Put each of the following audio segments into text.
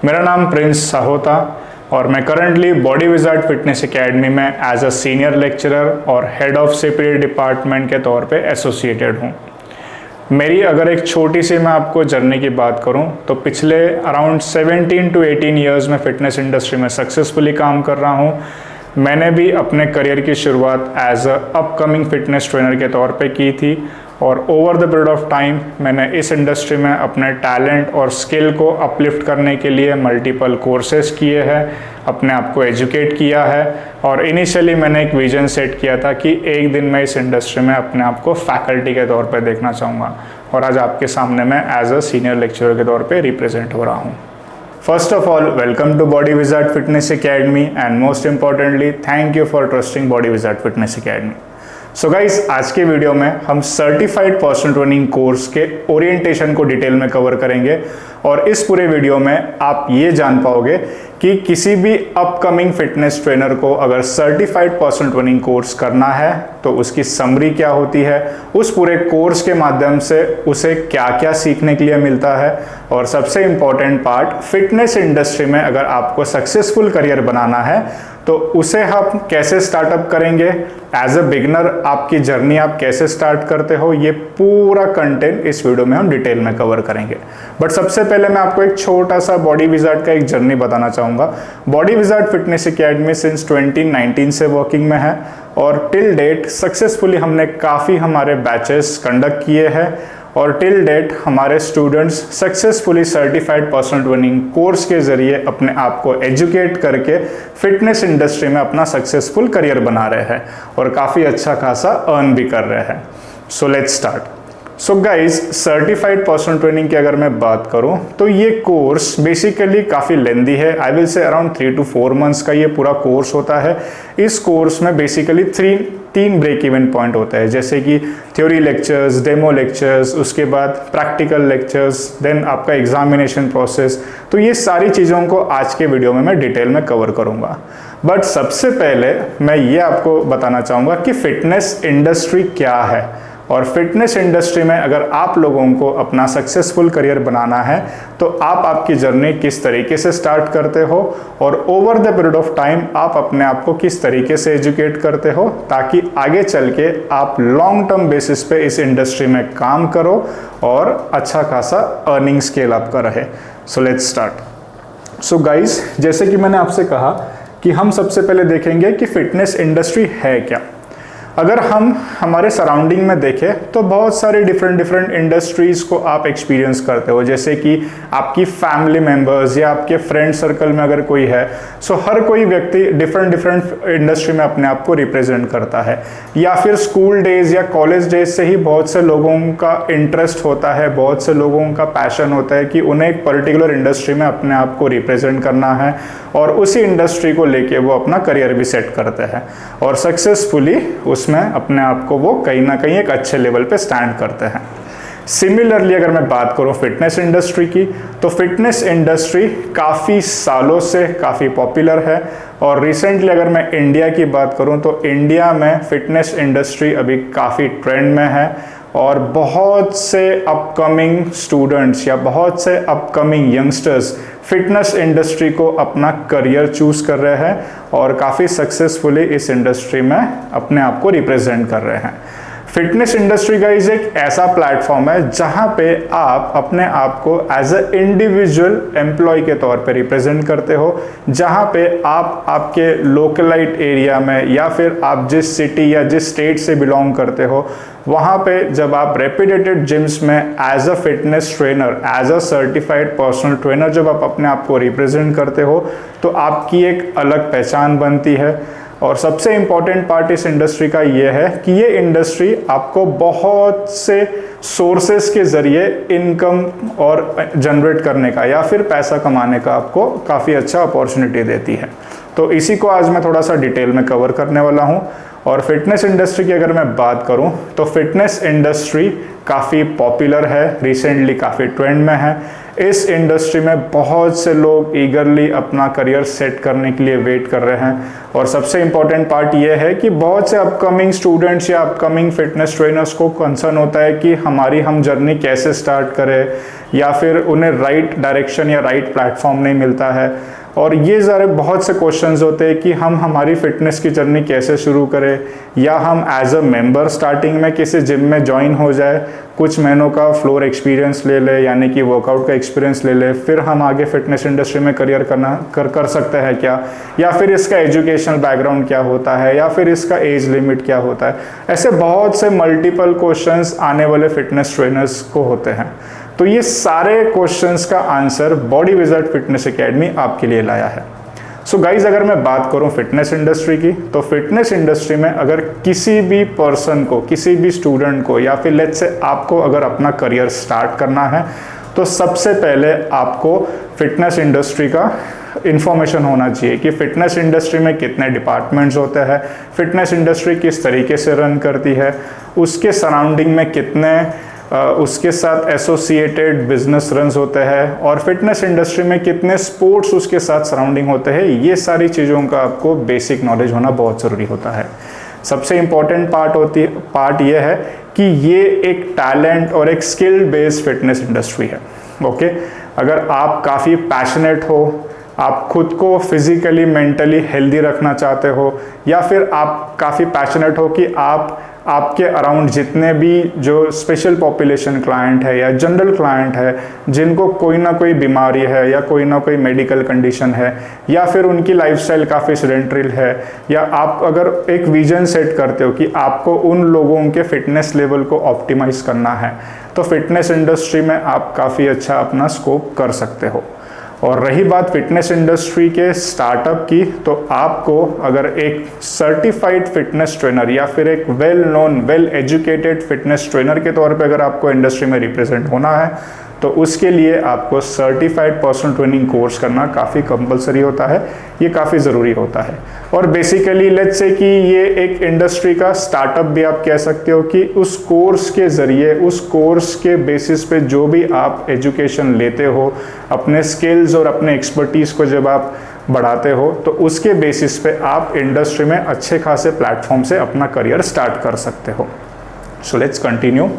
मेरा नाम प्रिंस साहोता और मैं currently body Wizard Fitness academy में एज अ सीनियर लेक्चरर और हेड ऑफ सीपीडी डिपार्टमेंट के तौर पे एसोसिएटेड हूँ। मेरी अगर एक छोटी सी मैं आपको जर्नी की बात करूँ तो पिछले अराउंड 17 to 18 ईयर्स में फ़िटनेस इंडस्ट्री में सक्सेसफुली काम कर रहा हूँ। मैंने भी अपने करियर की शुरुआत as a upcoming fitness trainer के तौर पे की थी और over the period of time मैंने इस इंडस्ट्री में अपने टैलेंट और स्किल को अपलिफ्ट करने के लिए मल्टीपल कोर्सेज किए हैं, अपने आप को एजुकेट किया है और इनिशियली मैंने एक विजन सेट किया था कि एक दिन मैं इस इंडस्ट्री में अपने आप को फैकल्टी के तौर पे देखना चाहूँगा और आज आपके सामने मैं एज अ सीनियर लेक्चरर के तौर पे रिप्रेजेंट हो रहा हूँ। First of all, welcome to Body Wizard Fitness Academy and most importantly, thank you for trusting Body Wizard Fitness Academy. So guys, आज के वीडियो में हम सर्टिफाइड पर्सनल ट्रेनिंग कोर्स के ओरिएंटेशन को डिटेल में कवर करेंगे और इस पूरे वीडियो में आप ये जान पाओगे कि किसी भी अपकमिंग फिटनेस ट्रेनर को अगर सर्टिफाइड पर्सनल ट्रेनिंग कोर्स करना है तो उसकी समरी क्या होती है, उस पूरे कोर्स के माध्यम से उसे क्या क्या सीखने के लिए मिलता है और सबसे इम्पॉर्टेंट पार्ट, फिटनेस इंडस्ट्री में अगर आपको सक्सेसफुल करियर बनाना है तो उसे हम कैसे स्टार्टअप करेंगे, एज अ बिगिनर आपकी जर्नी आप कैसे स्टार्ट करते हो, ये पूरा कंटेंट इस वीडियो में हम डिटेल में कवर करेंगे। बट सबसे पहले मैं आपको एक छोटा सा बॉडी विजार्ड का एक जर्नी बताना चाहूँगा। Body Wizard Fitness academy since 2019 से वर्किंग में है और टिल डेट सक्सेसफुली हमने काफ़ी हमारे बैचेस कंडक्ट किए हैं और टिल डेट हमारे students successfully certified personal training course के ज़रिए अपने आप को एजुकेट करके फिटनेस इंडस्ट्री में अपना सक्सेसफुल करियर बना रहे हैं और काफ़ी अच्छा खासा अर्न भी कर रहे हैं। So let's start. So guys, certified personal training की अगर मैं बात करूं तो ये कोर्स बेसिकली काफ़ी लेंदी है। I will say around 3 to 4 months का ये पूरा कोर्स होता है। इस कोर्स में बेसिकली तीन ब्रेक इवन पॉइंट होता है, जैसे कि थ्योरी लेक्चर्स, डेमो लेक्चर्स, उसके बाद प्रैक्टिकल लेक्चर्स, देन आपका एग्जामिनेशन प्रोसेस। तो ये सारी चीज़ों को आज के वीडियो में मैं डिटेल में कवर करूँगा। बट सबसे पहले मैं ये आपको बताना चाहूँगा कि फिटनेस इंडस्ट्री क्या है और फिटनेस इंडस्ट्री में अगर आप लोगों को अपना सक्सेसफुल करियर बनाना है तो आप आपकी जर्नी किस तरीके से स्टार्ट करते हो और over the period of time आप अपने आप को किस तरीके से एजुकेट करते हो ताकि आगे चल के आप लॉन्ग टर्म बेसिस पे इस इंडस्ट्री में काम करो और अच्छा खासा अर्निंग स्केल आपका रहे। So let's start. So guys, जैसे कि मैंने आपसे कहा कि हम सबसे पहले देखेंगे कि फिटनेस इंडस्ट्री है क्या। अगर हम हमारे सराउंडिंग में देखें तो बहुत सारे डिफरेंट इंडस्ट्रीज़ को आप एक्सपीरियंस करते हो, जैसे कि आपकी फैमिली मेम्बर्स या आपके फ्रेंड सर्कल में अगर कोई है, सो हर कोई व्यक्ति डिफरेंट इंडस्ट्री में अपने आप को रिप्रेजेंट करता है। या फिर स्कूल डेज या कॉलेज डेज से ही बहुत से लोगों का इंटरेस्ट होता है, बहुत से लोगों का पैशन होता है कि उन्हें एक पर्टिकुलर इंडस्ट्री में अपने आप को रिप्रेजेंट करना है और उसी इंडस्ट्री को लेके वो अपना करियर भी सेट करते हैं और सक्सेसफुली उसमें अपने आप को वो कहीं ना कहीं एक अच्छे लेवल पे स्टैंड करते हैं। सिमिलरली अगर मैं बात करूं फिटनेस इंडस्ट्री की तो फिटनेस इंडस्ट्री काफ़ी सालों से काफ़ी पॉपुलर है और रिसेंटली अगर मैं इंडिया की बात करूं तो इंडिया में फिटनेस इंडस्ट्री अभी काफ़ी ट्रेंड में है और बहुत से अपकमिंग स्टूडेंट्स या बहुत से अपकमिंग यंगस्टर्स फिटनेस इंडस्ट्री को अपना करियर चूज कर रहे हैं और काफ़ी सक्सेसफुली इस इंडस्ट्री में अपने आप को रिप्रेजेंट कर रहे हैं। फिटनेस इंडस्ट्री का एक ऐसा प्लेटफॉर्म है जहां पे आप अपने आप को एज अ इंडिविजुअल एम्प्लॉय के तौर पे रिप्रेजेंट करते हो, जहां पे आप आपके लोकलाइट एरिया में या फिर आप जिस सिटी या जिस स्टेट से बिलोंग करते हो वहाँ पे जब आप रेप्यूटेड जिम्स में as a fitness trainer, as a certified personal trainer जब आप अपने आप को रिप्रेजेंट करते हो तो आपकी एक अलग पहचान बनती है। और सबसे इम्पॉर्टेंट पार्ट इस इंडस्ट्री का ये है कि ये इंडस्ट्री आपको बहुत से सोर्सेस के ज़रिए इनकम और जनरेट करने का या फिर पैसा कमाने का आपको काफ़ी अच्छा अपॉर्चुनिटी देती है। तो इसी को आज मैं थोड़ा सा डिटेल में कवर करने वाला हूँ। और फिटनेस इंडस्ट्री की अगर मैं बात करूं तो फिटनेस इंडस्ट्री काफ़ी पॉपुलर है, रिसेंटली काफ़ी ट्रेंड में है। इस इंडस्ट्री में बहुत से लोग ईगरली अपना करियर सेट करने के लिए वेट कर रहे हैं और सबसे इम्पॉर्टेंट पार्ट ये है कि बहुत से अपकमिंग स्टूडेंट्स या अपकमिंग फिटनेस ट्रेनर्स को कंसर्न होता है कि हम जर्नी कैसे स्टार्ट करें या फिर उन्हें राइट डायरेक्शन या राइट प्लेटफॉर्म नहीं मिलता है। और ये सारे बहुत से क्वेश्चंस होते हैं कि हम हमारी फिटनेस की जर्नी कैसे शुरू करें, या हम एज अ मेंबर स्टार्टिंग में किसी जिम में ज्वाइन हो जाए, कुछ महीनों का फ्लोर एक्सपीरियंस ले ले यानी कि वर्कआउट का एक्सपीरियंस ले ले, फिर हम आगे फिटनेस इंडस्ट्री में करियर कर सकते हैं क्या, या फिर इसका एजुकेशनल बैकग्राउंड क्या होता है, या फिर इसका एज लिमिट क्या होता है। ऐसे बहुत से मल्टीपल क्वेश्चंस आने वाले फिटनेस ट्रेनर्स को होते हैं। तो ये सारे क्वेश्चंस का answer body Wizard Fitness academy आपके लिए लाया है। सो गाइज, अगर मैं बात करूं फिटनेस इंडस्ट्री की, तो फिटनेस इंडस्ट्री में अगर किसी भी पर्सन को, किसी भी स्टूडेंट को, या फिर लेट्स से आपको अगर अपना करियर स्टार्ट करना है, तो सबसे पहले आपको फिटनेस इंडस्ट्री का इंफॉर्मेशन होना चाहिए कि फिटनेस इंडस्ट्री में कितने डिपार्टमेंट्स होते हैं, फिटनेस इंडस्ट्री किस तरीके से रन करती है, उसके सराउंडिंग में कितने उसके साथ एसोसिएटेड बिजनेस रन्स होते हैं, और फिटनेस इंडस्ट्री में कितने स्पोर्ट्स उसके साथ सराउंडिंग होते हैं। ये सारी चीज़ों का आपको बेसिक नॉलेज होना बहुत ज़रूरी होता है। सबसे इम्पॉर्टेंट पार्ट ये है कि ये एक टैलेंट और एक स्किल बेस्ड फिटनेस इंडस्ट्री है। ओके, अगर आप काफ़ी पैशनेट हो, आप खुद को फिजिकली मेंटली हेल्दी रखना चाहते हो, या फिर आप काफ़ी पैशनेट हो कि आपके अराउंड जितने भी जो स्पेशल पॉपुलेशन क्लाइंट है या जनरल क्लाइंट है, जिनको कोई ना कोई बीमारी है या कोई ना कोई मेडिकल कंडीशन है, या फिर उनकी लाइफस्टाइल काफ़ी सेडेंटरी है, या आप अगर एक विजन सेट करते हो कि आपको उन लोगों के फिटनेस लेवल को ऑप्टिमाइज करना है, तो फिटनेस इंडस्ट्री में आप काफ़ी अच्छा अपना स्कोप कर सकते हो। और रही बात फिटनेस इंडस्ट्री के स्टार्टअप की, तो आपको अगर एक सर्टिफाइड फिटनेस ट्रेनर या फिर एक well known well educated fitness trainer के तौर पे अगर आपको इंडस्ट्री में रिप्रेजेंट होना है, तो उसके लिए आपको सर्टिफाइड पर्सनल ट्रेनिंग कोर्स करना काफ़ी कंपलसरी होता है, ये काफ़ी ज़रूरी होता है। और बेसिकली लेट्स से कि ये एक इंडस्ट्री का स्टार्टअप भी आप कह सकते हो कि उस कोर्स के ज़रिए, उस कोर्स के बेसिस पे जो भी आप एजुकेशन लेते हो, अपने स्किल्स और अपने एक्सपर्टीज़ को जब आप बढ़ाते हो, तो उसके बेसिस पे आप इंडस्ट्री में अच्छे खासे प्लेटफॉर्म से अपना करियर स्टार्ट कर सकते हो। सो लेट्स कंटिन्यू।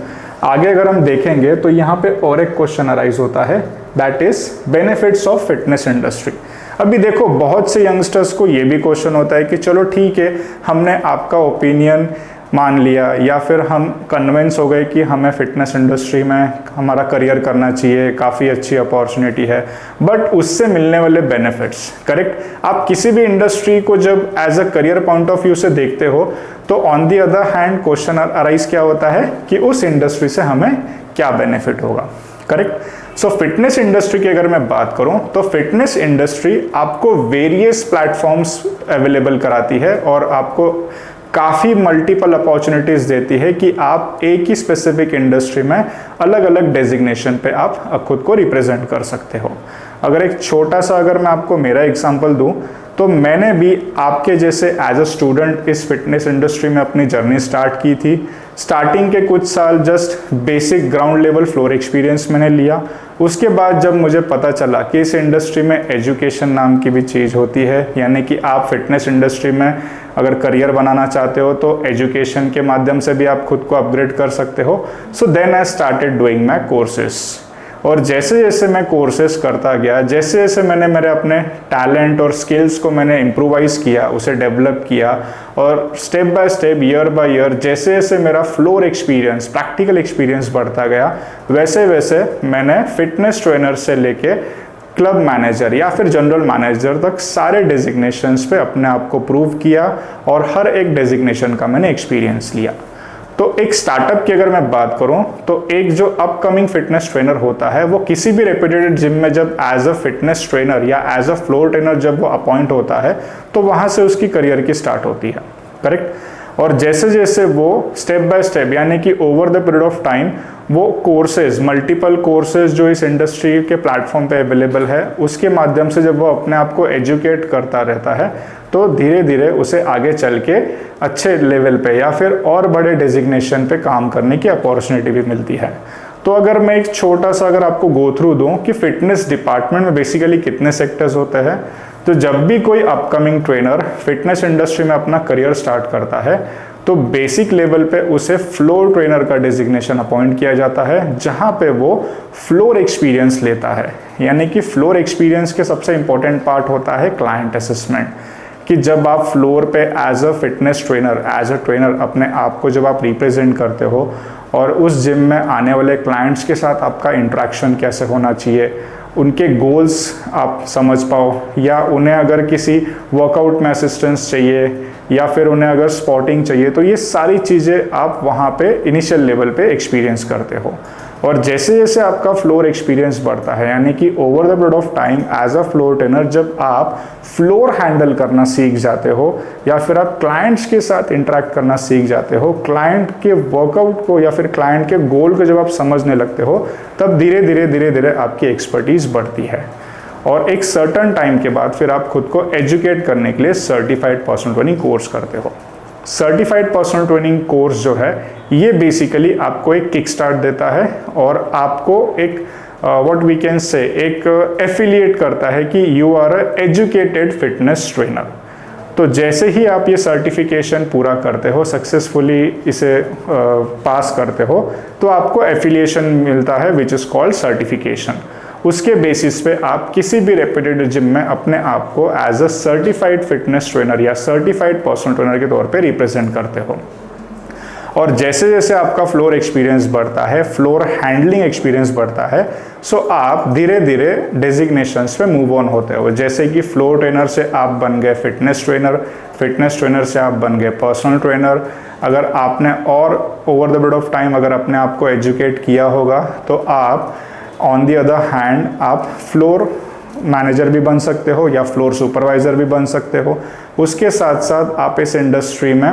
आगे अगर हम देखेंगे तो यहाँ पे और एक क्वेश्चन अराइज होता है, that is benefits of fitness industry. अभी देखो, बहुत से यंगस्टर्स को ये भी क्वेश्चन होता है कि चलो ठीक है, हमने आपका ओपिनियन मान लिया, या फिर हम कन्विंस हो गए कि हमें फिटनेस इंडस्ट्री में हमारा करियर करना चाहिए, काफ़ी अच्छी अपॉर्चुनिटी है, बट उससे मिलने वाले बेनिफिट्स, करेक्ट, आप किसी भी इंडस्ट्री को जब as a career point of view से देखते हो, तो on the other hand question arise क्या होता है कि उस इंडस्ट्री से हमें क्या बेनिफिट होगा, करेक्ट। सो फिटनेस इंडस्ट्री की अगर मैं बात करूं, तो फिटनेस इंडस्ट्री आपको वेरियस प्लेटफॉर्म्स अवेलेबल कराती है और आपको काफ़ी मल्टीपल अपॉर्चुनिटीज़ देती है कि आप एक ही स्पेसिफिक इंडस्ट्री में अलग अलग डेजिग्नेशन पे आप खुद को रिप्रेजेंट कर सकते हो। अगर एक छोटा सा अगर मैं आपको मेरा एग्जांपल दूं, तो मैंने भी आपके जैसे एज अ स्टूडेंट इस फिटनेस इंडस्ट्री में अपनी जर्नी स्टार्ट की थी। स्टार्टिंग के कुछ साल just basic ground level floor experience मैंने लिया। उसके बाद जब मुझे पता चला कि इस इंडस्ट्री में एजुकेशन नाम की भी चीज़ होती है, यानी कि आप फिटनेस इंडस्ट्री में अगर करियर बनाना चाहते हो तो एजुकेशन के माध्यम से भी आप खुद को अपग्रेड कर सकते हो। So then I started doing my courses. और जैसे जैसे मैं कोर्सेज करता गया, जैसे जैसे मैंने मेरे अपने टैलेंट और स्किल्स को मैंने इम्प्रूवाइज किया, उसे डेवलप किया, और step by step, year by year, जैसे जैसे मेरा फ्लोर एक्सपीरियंस, प्रैक्टिकल एक्सपीरियंस बढ़ता गया, वैसे वैसे मैंने फिटनेस ट्रेनर से लेके क्लब मैनेजर या फिर जनरल मैनेजर तक सारे डेजिग्नेशंस पे अपने आप को प्रूव किया, और हर एक डेजिग्नेशन का मैंने एक्सपीरियंस लिया। तो एक स्टार्टअप की अगर मैं बात करूं, तो एक जो अपकमिंग फिटनेस ट्रेनर होता है, वो किसी भी रेप्यूटेड जिम में जब एज अ फिटनेस ट्रेनर या एज अ फ्लोर ट्रेनर जब वो अपॉइंट होता है, तो वहां से उसकी करियर की स्टार्ट होती है, करेक्ट। और जैसे जैसे वो स्टेप बाय स्टेप, यानी कि over the period of time, वो कोर्सेज, मल्टीपल कोर्सेज जो इस इंडस्ट्री के प्लेटफॉर्म पे अवेलेबल है, उसके माध्यम से जब वो अपने आप को एजुकेट करता रहता है, तो धीरे धीरे उसे आगे चल के अच्छे लेवल पे या फिर और बड़े डेजिग्नेशन पे काम करने की अपॉर्चुनिटी भी मिलती है। तो अगर मैं एक छोटा सा अगर आपको गो थ्रू दूं कि फिटनेस डिपार्टमेंट में बेसिकली कितने सेक्टर्स होते हैं, तो जब भी कोई अपकमिंग ट्रेनर फिटनेस इंडस्ट्री में अपना करियर स्टार्ट करता है, तो बेसिक लेवल पे उसे फ्लोर ट्रेनर का डेजिग्नेशन अपॉइंट किया जाता है, जहाँ पे वो फ्लोर एक्सपीरियंस लेता है। यानी कि फ्लोर एक्सपीरियंस के सबसे इंपॉर्टेंट पार्ट होता है क्लाइंट असेसमेंट, कि जब आप फ्लोर पे as a fitness trainer, as a trainer अपने आप को जब आप रिप्रेजेंट करते हो और उस जिम में आने वाले क्लाइंट्स के साथ आपका इंटरेक्शन कैसे होना चाहिए, उनके गोल्स आप समझ पाओ, या उन्हें अगर किसी वर्कआउट में असिस्टेंस चाहिए या फिर उन्हें अगर स्पॉटिंग चाहिए, तो ये सारी चीज़ें आप वहाँ पे इनिशियल लेवल पे एक्सपीरियंस करते हो। और जैसे जैसे आपका फ्लोर एक्सपीरियंस बढ़ता है, यानी कि over the period of time as a floor trainer जब आप फ्लोर हैंडल करना सीख जाते हो या फिर आप क्लाइंट्स के साथ इंटरेक्ट करना सीख जाते हो, क्लाइंट के वर्कआउट को या फिर क्लाइंट के गोल को जब आप समझने लगते हो, तब धीरे धीरे आपकी एक्सपर्टीज बढ़ती है। और एक सर्टन टाइम के बाद फिर आप खुद को एजुकेट करने के लिए सर्टिफाइड पर्सनल ट्रेनिंग कोर्स करते हो। सर्टिफाइड पर्सनल ट्रेनिंग कोर्स जो है ये बेसिकली आपको एक किक स्टार्ट देता है और आपको एक व्हाट वी कैन से एक एफिलिएट करता है कि you are a educated fitness trainer. तो जैसे ही आप ये सर्टिफिकेशन पूरा करते हो, सक्सेसफुली इसे पास करते हो, तो आपको एफिलिएशन मिलता है विच इज़ कॉल्ड सर्टिफिकेशन। उसके बेसिस पे आप किसी भी रेप्यूटेड जिम में अपने आप को as a certified fitness trainer या सर्टिफाइड पर्सनल ट्रेनर के तौर पे रिप्रेजेंट करते हो। और जैसे जैसे आपका फ्लोर एक्सपीरियंस बढ़ता है, फ्लोर हैंडलिंग एक्सपीरियंस बढ़ता है, सो आप धीरे धीरे डेजिग्नेशंस पे मूव ऑन होते हो। जैसे कि फ्लोर ट्रेनर से आप बन गए फिटनेस ट्रेनर, फिटनेस ट्रेनर से आप बन गए पर्सनल ट्रेनर। अगर आपने और over the period of time अगर अपने आप को एजुकेट किया होगा, तो आप ऑन दी अदर हैंड आप फ्लोर मैनेजर भी बन सकते हो या फ्लोर सुपरवाइज़र भी बन सकते हो। उसके साथ साथ आप इस इंडस्ट्री में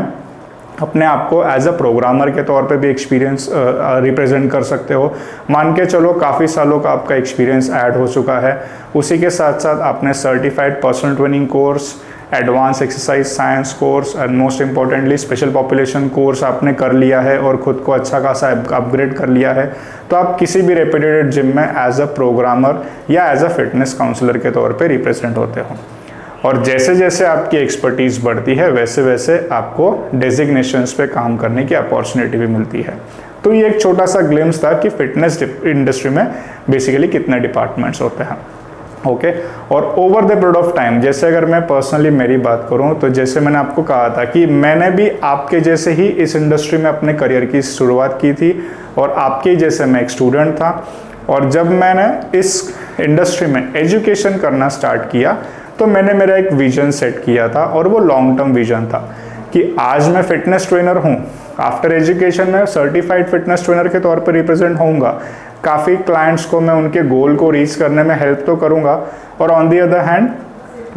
अपने आप को एज अ प्रोग्रामर के तौर पे भी एक्सपीरियंस रिप्रेजेंट कर सकते हो। मान के चलो काफ़ी सालों का आपका एक्सपीरियंस ऐड हो चुका है, उसी के साथ साथ आपने certified personal training course, advance exercise science course and most importantly special population course आपने कर लिया है और खुद को अच्छा खासा अपग्रेड कर लिया है, तो आप किसी भी रेप्यूटेड जिम में एज अ प्रोग्रामर या एज अ फिटनेस काउंसलर के तौर पे रिप्रेजेंट होते हो। और जैसे जैसे आपकी एक्सपर्टीज़ बढ़ती है, वैसे वैसे आपको डेजिग्नेशंस पे काम करने की अपॉर्चुनिटी भी मिलती है। तो ये एक छोटा सा ग्लिम्स था कि फिटनेस इंडस्ट्री में बेसिकली कितने डिपार्टमेंट्स होते हैं। ओके और over the period of time, जैसे अगर मैं पर्सनली मेरी बात करूं, तो जैसे मैंने आपको कहा था कि मैंने भी आपके जैसे ही इस इंडस्ट्री में अपने करियर की शुरुआत की थी और आपके जैसे मैं एक स्टूडेंट था। और जब मैंने इस इंडस्ट्री में एजुकेशन करना स्टार्ट किया, तो मैंने मेरा एक विजन सेट किया था और वो लॉन्ग टर्म विजन था कि आज मैं फिटनेस ट्रेनर हूँ, आफ्टर एजुकेशन में सर्टिफाइड फिटनेस ट्रेनर के तौर पर रिप्रेजेंट होऊंगा, काफ़ी क्लाइंट्स को मैं उनके गोल को रीच करने में हेल्प तो करूंगा और ऑन दी अदर हैंड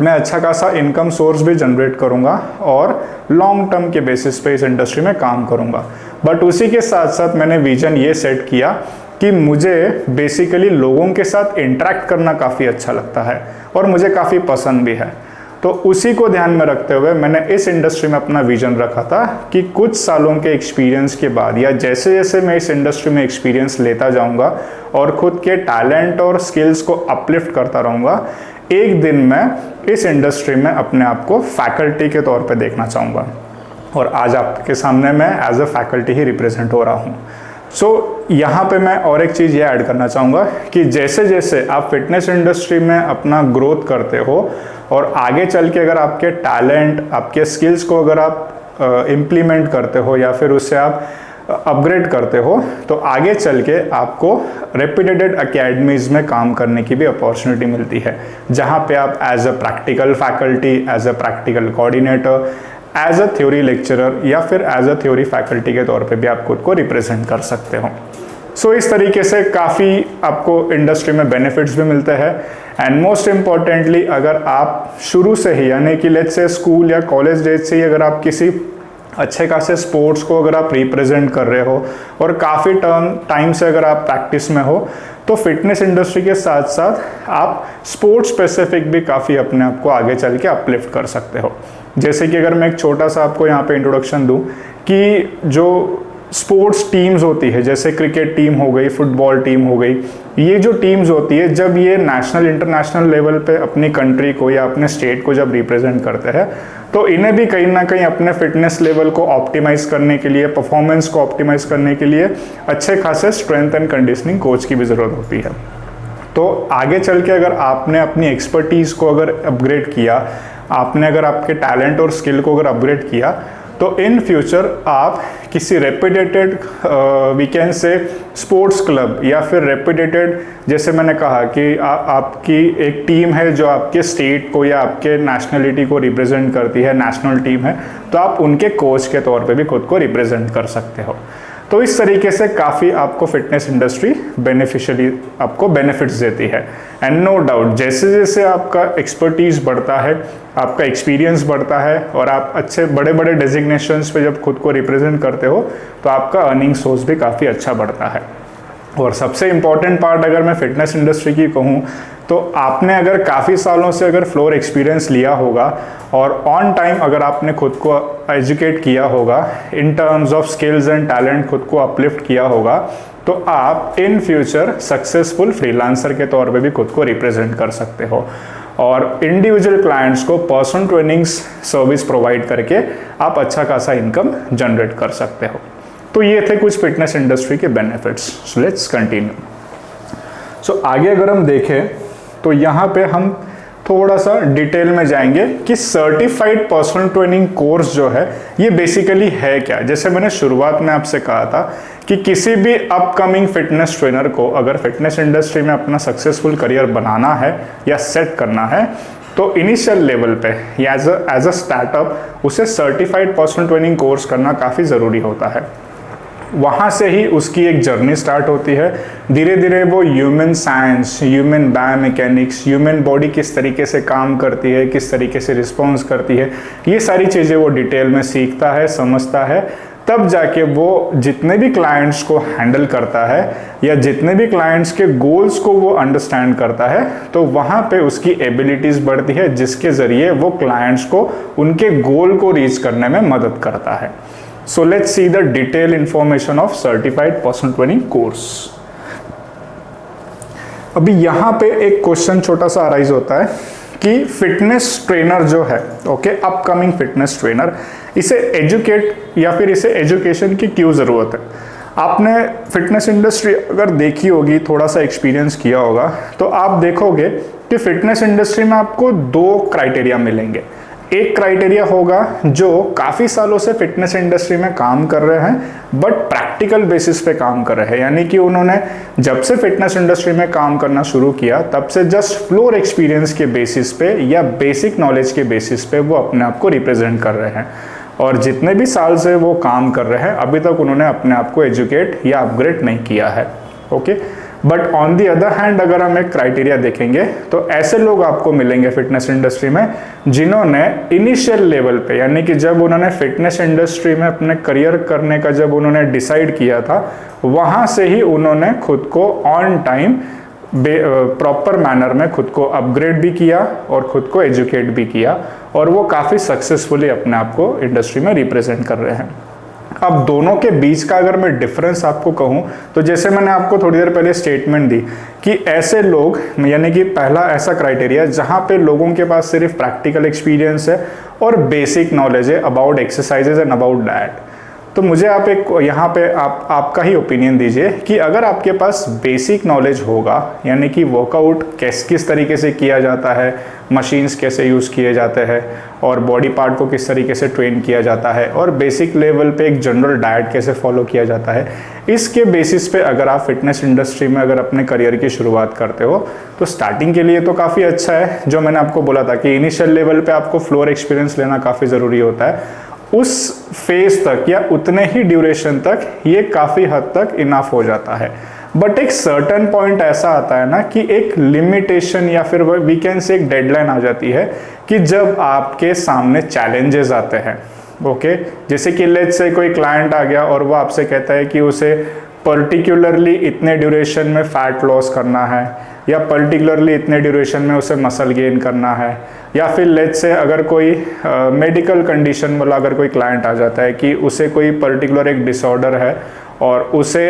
मैं अच्छा खासा इनकम सोर्स भी जनरेट करूंगा और लॉन्ग टर्म के बेसिस पे इस इंडस्ट्री में काम करूंगा। बट उसी के साथ साथ मैंने विजन ये सेट किया कि मुझे बेसिकली लोगों के साथ इंटरेक्ट करना काफ़ी अच्छा लगता है और मुझे काफ़ी पसंद भी है। तो उसी को ध्यान में रखते हुए मैंने इस इंडस्ट्री में अपना विजन रखा था कि कुछ सालों के एक्सपीरियंस के बाद या जैसे जैसे मैं इस इंडस्ट्री में एक्सपीरियंस लेता जाऊंगा और खुद के टैलेंट और स्किल्स को अपलिफ्ट करता रहूँगा, एक दिन मैं इस इंडस्ट्री में अपने आप को फैकल्टी के तौर पे देखना चाहूँगा। और आज आपके सामने मैं एज अ फैकल्टी ही रिप्रेजेंट हो रहा हूँ। यहाँ पे मैं और एक चीज़ ये ऐड करना चाहूँगा कि जैसे जैसे आप फिटनेस इंडस्ट्री में अपना ग्रोथ करते हो और आगे चल के अगर आपके टैलेंट, आपके स्किल्स को अगर आप इम्प्लीमेंट करते हो या फिर उससे आप अपग्रेड करते हो, तो आगे चल के आपको रेप्यूटेड एकेडमीज़ में काम करने की भी अपॉर्चुनिटी मिलती है, जहाँ पे आप as a practical faculty, as a practical coordinator, as a theory lecturer या फिर एज अ थ्योरी फैकल्टी के तौर पे भी आप खुद को रिप्रेजेंट कर सकते हो। इस तरीके से काफ़ी आपको इंडस्ट्री में बेनिफिट्स भी मिलते हैं। एंड मोस्ट इम्पॉर्टेंटली, अगर आप शुरू से ही यानी कि लेट्स से स्कूल या कॉलेज डेज से ही अगर आप किसी अच्छे खासे स्पोर्ट्स को अगर आप रिप्रेजेंट कर रहे हो और काफ़ी टाइम से अगर आप प्रैक्टिस में हो, तो फिटनेस इंडस्ट्री के साथ साथ आप स्पोर्ट्स स्पेसिफिक भी काफ़ी अपने आप को आगे चल के अपलिफ्ट कर सकते हो। जैसे कि अगर मैं एक छोटा सा आपको यहाँ पे इंट्रोडक्शन दूँ कि जो स्पोर्ट्स टीम्स होती है, जैसे क्रिकेट टीम हो गई, फुटबॉल टीम हो गई, ये जो टीम्स होती है जब ये नेशनल इंटरनेशनल लेवल पे अपनी कंट्री को या अपने स्टेट को जब रिप्रेजेंट करते हैं, तो इन्हें भी कहीं ना कहीं अपने फिटनेस लेवल को ऑप्टिमाइज करने के लिए, परफॉर्मेंस को ऑप्टिमाइज करने के लिए अच्छे खासे स्ट्रेंथ एंड कंडीशनिंग कोच की भी ज़रूरत होती है। तो आगे चल के अगर आपने अपनी एक्सपर्टीज़ को अगर अपग्रेड किया, आपने अगर आपके टैलेंट और स्किल को अगर अपग्रेड किया, तो इन फ्यूचर आप किसी reputed we can say sports club या फिर रेपुटेटेड, जैसे मैंने कहा कि आपकी एक टीम है जो आपके स्टेट को या आपके नेशनलिटी को रिप्रेजेंट करती है, नेशनल टीम है, तो आप उनके कोच के तौर पे भी खुद को रिप्रेजेंट कर सकते हो। तो इस तरीके से काफ़ी आपको फिटनेस इंडस्ट्री बेनिफिशियली आपको बेनिफिट्स देती है। एंड नो डाउट जैसे जैसे आपका एक्सपर्टीज़ बढ़ता है, आपका एक्सपीरियंस बढ़ता है और आप अच्छे बड़े बड़े डेजिग्नेशंस पे जब खुद को रिप्रेजेंट करते हो, तो आपका अर्निंग सोर्स भी काफ़ी अच्छा बढ़ता है। और सबसे इम्पॉर्टेंट पार्ट अगर मैं फिटनेस इंडस्ट्री की कहूँ, तो आपने अगर काफ़ी सालों से अगर फ्लोर एक्सपीरियंस लिया होगा और ऑन टाइम अगर आपने खुद को एजुकेट किया होगा, in terms of skills and talent खुद को अपलिफ्ट किया होगा, तो आप इन फ्यूचर सक्सेसफुल फ्रीलांसर के तौर पे भी खुद को रिप्रेजेंट कर सकते हो और इंडिविजुअल क्लाइंट्स को पर्सनल ट्रेनिंग्स सर्विस प्रोवाइड करके आप अच्छा खासा इनकम जनरेट कर सकते हो। तो ये थे कुछ फिटनेस इंडस्ट्री के benefits. So let's continue. So आगे अगर हम देखें तो यहाँ पे हम थोड़ा सा डिटेल में जाएंगे कि सर्टिफाइड पर्सनल ट्रेनिंग कोर्स जो है ये बेसिकली है क्या। जैसे मैंने शुरुआत में आपसे कहा था कि किसी भी अपकमिंग फिटनेस ट्रेनर को अगर फिटनेस इंडस्ट्री में अपना सक्सेसफुल करियर बनाना है या सेट करना है, तो इनिशियल लेवल पे या एज अ स्टार्टअप उसे सर्टिफाइड पर्सनल ट्रेनिंग कोर्स करना काफ़ी ज़रूरी होता है। वहाँ से ही उसकी एक जर्नी स्टार्ट होती है। धीरे धीरे वो human science, human biomechanics, human body किस तरीके से काम करती है, किस तरीके से रिस्पॉन्स करती है, ये सारी चीज़ें वो डिटेल में सीखता है, समझता है। तब जाके वो जितने भी क्लाइंट्स को हैंडल करता है या जितने भी क्लाइंट्स के गोल्स को वो अंडरस्टैंड करता है, तो वहाँ पे उसकी एबिलिटीज़ बढ़ती है, जिसके ज़रिए वो क्लाइंट्स को उनके गोल को रीच करने में मदद करता है। So let's see the detailed information of certified personal training course. अभी यहाँ पे एक क्वेश्चन छोटा सा अराइज होता है कि फिटनेस ट्रेनर जो है, ओके, अपकमिंग फिटनेस ट्रेनर, इसे एजुकेट या फिर इसे एजुकेशन की क्यों ज़रूरत है। आपने फिटनेस इंडस्ट्री अगर देखी होगी, थोड़ा सा एक्सपीरियंस किया होगा, तो आप देखोगे कि फिटनेस इंडस्ट्री में आपको दो क्राइटेरिया मिलेंगे। एक क्राइटेरिया होगा जो काफ़ी सालों से फिटनेस इंडस्ट्री में काम कर रहे हैं बट प्रैक्टिकल बेसिस पे काम कर रहे हैं, यानी कि उन्होंने जब से फिटनेस इंडस्ट्री में काम करना शुरू किया तब से जस्ट फ्लोर एक्सपीरियंस के बेसिस पे या बेसिक नॉलेज के बेसिस पे वो अपने आप को रिप्रेजेंट कर रहे हैं। और जितने भी साल से वो काम कर रहे हैं अभी तक उन्होंने अपने आप को एजुकेट या अपग्रेड नहीं किया है, okay. But on the other hand अगर हम एक क्राइटेरिया देखेंगे तो ऐसे लोग आपको मिलेंगे फिटनेस इंडस्ट्री में जिन्होंने इनिशियल लेवल पे, यानी कि जब उन्होंने फिटनेस इंडस्ट्री में अपने करियर करने का जब उन्होंने डिसाइड किया था, वहाँ से ही उन्होंने खुद को ऑन टाइम प्रॉपर मैनर में खुद को अपग्रेड भी किया और खुद को एजुकेट भी किया और वो काफ़ी सक्सेसफुली अपने आप को इंडस्ट्री में रिप्रेजेंट कर रहे हैं। अब दोनों के बीच का अगर मैं डिफरेंस आपको कहूँ तो जैसे मैंने आपको थोड़ी देर पहले स्टेटमेंट दी कि ऐसे लोग, यानी कि पहला ऐसा क्राइटेरिया जहाँ पे लोगों के पास सिर्फ प्रैक्टिकल एक्सपीरियंस है और बेसिक नॉलेज है about exercises and about diet. तो मुझे आप एक यहाँ पे आपका ही ओपिनियन दीजिए कि अगर आपके पास बेसिक नॉलेज होगा, यानी कि वर्कआउट किस तरीके से किया जाता है, मशीन्स कैसे यूज़ किए जाते हैं और बॉडी पार्ट को किस तरीके से ट्रेन किया जाता है और बेसिक लेवल पे एक जनरल डाइट कैसे फॉलो किया जाता है, इसके बेसिस पे अगर आप फिटनेस इंडस्ट्री में अगर अपने करियर की शुरुआत करते हो तो स्टार्टिंग के लिए तो काफ़ी अच्छा है। जो मैंने आपको बोला था कि इनिशियल लेवल पे आपको फ्लोर एक्सपीरियंस लेना काफ़ी ज़रूरी होता है, उस फेज तक या उतने ही ड्यूरेशन तक ये काफ़ी हद तक इनफ हो जाता है। बट एक सर्टन पॉइंट ऐसा आता है ना कि एक लिमिटेशन या फिर वी कैन से एक डेडलाइन आ जाती है कि जब आपके सामने चैलेंजेस आते हैं, ओके। जैसे कि लेट्स से कोई क्लाइंट आ गया और वो आपसे कहता है कि उसे पर्टिकुलरली इतने ड्यूरेशन में फैट लॉस करना है या पर्टिकुलरली इतने ड्यूरेशन में उसे मसल गेन करना है, या फिर लेट्स से अगर कोई मेडिकल कंडीशन वाला अगर कोई क्लाइंट आ जाता है कि उसे कोई पर्टिकुलर एक डिसऑर्डर है और उसे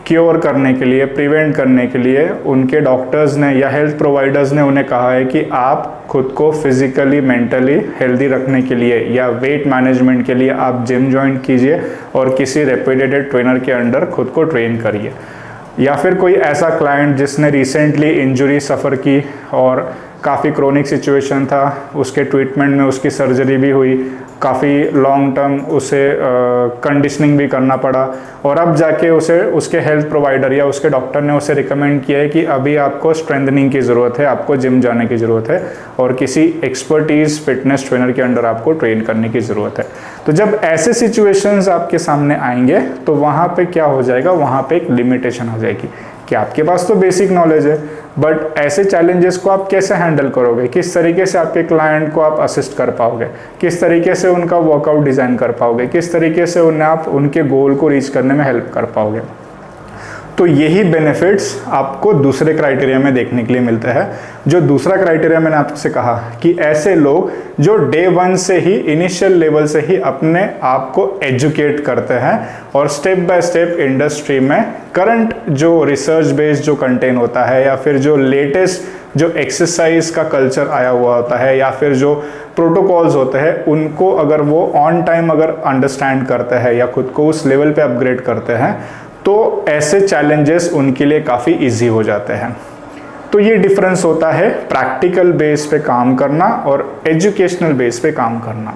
क्योर करने के लिए, प्रिवेंट करने के लिए उनके डॉक्टर्स ने या हेल्थ प्रोवाइडर्स ने उन्हें कहा है कि आप खुद को फिजिकली मेंटली हेल्दी रखने के लिए या वेट मैनेजमेंट के लिए आप जिम ज्वाइन कीजिए और किसी रेप्यूटेड ट्रेनर के अंडर खुद को ट्रेन करिए। या फिर कोई ऐसा क्लाइंट जिसने रिसेंटली इंजरी सफ़र की और काफ़ी क्रोनिक सिचुएशन था, उसके ट्रीटमेंट में उसकी सर्जरी भी हुई, काफ़ी लॉन्ग टर्म उसे कंडीशनिंग भी करना पड़ा और अब जाके उसे उसके हेल्थ प्रोवाइडर या उसके डॉक्टर ने उसे रिकमेंड किया है कि अभी आपको स्ट्रेंथनिंग की ज़रूरत है, आपको जिम जाने की ज़रूरत है और किसी एक्सपर्टीज़ फिटनेस ट्रेनर के अंडर आपको ट्रेन करने की ज़रूरत है। तो जब ऐसे सिचुएशंस आपके सामने आएंगे तो वहाँ पे क्या हो जाएगा, वहाँ पे एक लिमिटेशन हो जाएगी कि आपके पास तो बेसिक नॉलेज है, बट ऐसे चैलेंजेस को आप कैसे हैंडल करोगे, किस तरीके से आपके क्लाइंट को आप असिस्ट कर पाओगे, किस तरीके से उनका वर्कआउट डिज़ाइन कर पाओगे, किस तरीके से उन्हें आप उनके गोल को रीच करने में हेल्प कर पाओगे। तो यही बेनिफिट्स आपको दूसरे क्राइटेरिया में देखने के लिए मिलते हैं। जो दूसरा क्राइटेरिया मैंने आपसे कहा कि ऐसे लोग जो डे 1 से ही, इनिशियल लेवल से ही अपने आप को एजुकेट करते हैं और स्टेप बाय स्टेप इंडस्ट्री में करंट जो रिसर्च बेस्ड जो कंटेंट होता है या फिर जो लेटेस्ट जो एक्सरसाइज का कल्चर आया हुआ होता है या फिर जो प्रोटोकॉल्स होते हैं उनको अगर वो ऑन टाइम अगर अंडरस्टैंड करते हैं या खुद को उस लेवल पे अपग्रेड करते हैं तो ऐसे चैलेंजेस उनके लिए काफ़ी इजी हो जाते हैं। तो ये डिफरेंस होता है प्रैक्टिकल बेस पे काम करना और एजुकेशनल बेस पे काम करना।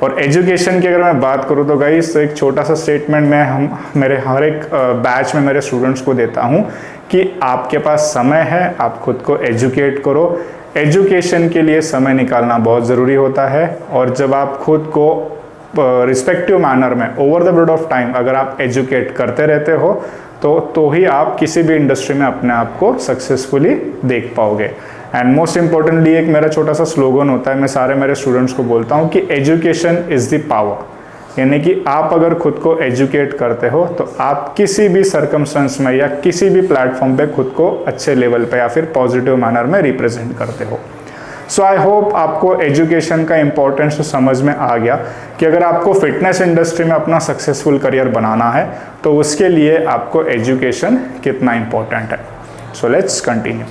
और एजुकेशन की अगर मैं बात करूँ तो गाइस, तो एक छोटा सा स्टेटमेंट मैं मेरे हर एक बैच में मेरे स्टूडेंट्स को देता हूँ कि आपके पास समय है, आप खुद को एजुकेट करो। एजुकेशन के लिए समय निकालना बहुत ज़रूरी होता है और जब आप खुद को रिस्पेक्टिव मैनर में over the period of time अगर आप एजुकेट करते रहते हो तो ही आप किसी भी इंडस्ट्री में अपने आप को सक्सेसफुली देख पाओगे। एंड मोस्ट इम्पॉर्टेंटली एक मेरा छोटा सा स्लोगन होता है, मैं सारे मेरे स्टूडेंट्स को बोलता हूँ कि एजुकेशन इज़ द पावर। यानी कि आप अगर खुद को एजुकेट करते हो तो आप किसी भी सर्कमस्टेंस में या किसी भी प्लेटफॉर्म पे खुद को अच्छे लेवल पे या फिर पॉजिटिव मैनर में रिप्रेजेंट करते हो। सो आई होप आपको एजुकेशन का इम्पोर्टेंस समझ में आ गया कि अगर आपको फिटनेस इंडस्ट्री में अपना सक्सेसफुल करियर बनाना है तो उसके लिए आपको एजुकेशन कितना इम्पोर्टेंट है। सो लेट्स कंटिन्यू।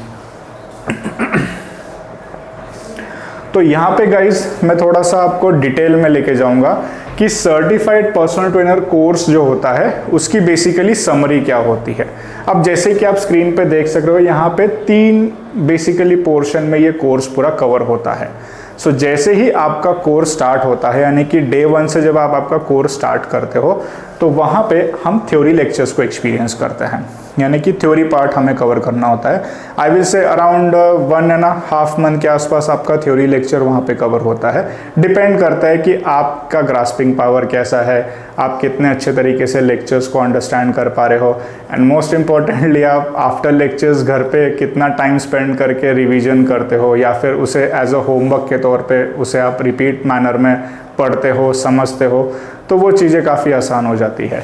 तो यहाँ पे गाइज मैं थोड़ा सा आपको डिटेल में लेके जाऊंगा कि सर्टिफाइड पर्सनल ट्रेनर कोर्स जो होता है उसकी बेसिकली समरी क्या होती है। अब जैसे कि आप स्क्रीन पे देख सक रहे हो, यहाँ पे 3 बेसिकली पोर्शन में ये कोर्स पूरा कवर होता है। सो जैसे ही आपका कोर्स स्टार्ट होता है, यानी कि डे 1 से जब आप आपका कोर्स स्टार्ट करते हो तो वहाँ पे हम थ्योरी लेक्चर्स को एक्सपीरियंस करते हैं, यानी कि थ्योरी पार्ट हमें कवर करना होता है। I will say around 1.5 month के आसपास आपका थ्योरी लेक्चर वहाँ पे कवर होता है। डिपेंड करता है कि आपका ग्रास्पिंग पावर कैसा है, आप कितने अच्छे तरीके से लेक्चर्स को अंडरस्टैंड कर पा रहे हो, एंड मोस्ट इम्पॉर्टेंटली आप आफ्टर लेक्चर्स घर पे कितना टाइम स्पेंड करके रिवीजन करते हो या फिर उसे एज अ होमवर्क के तौर पे उसे आप रिपीट मैनर में पढ़ते हो, समझते हो, तो वो चीज़ें काफ़ी आसान हो जाती है।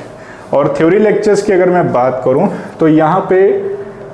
और थ्योरी लेक्चर्स की अगर मैं बात करूं तो यहाँ पे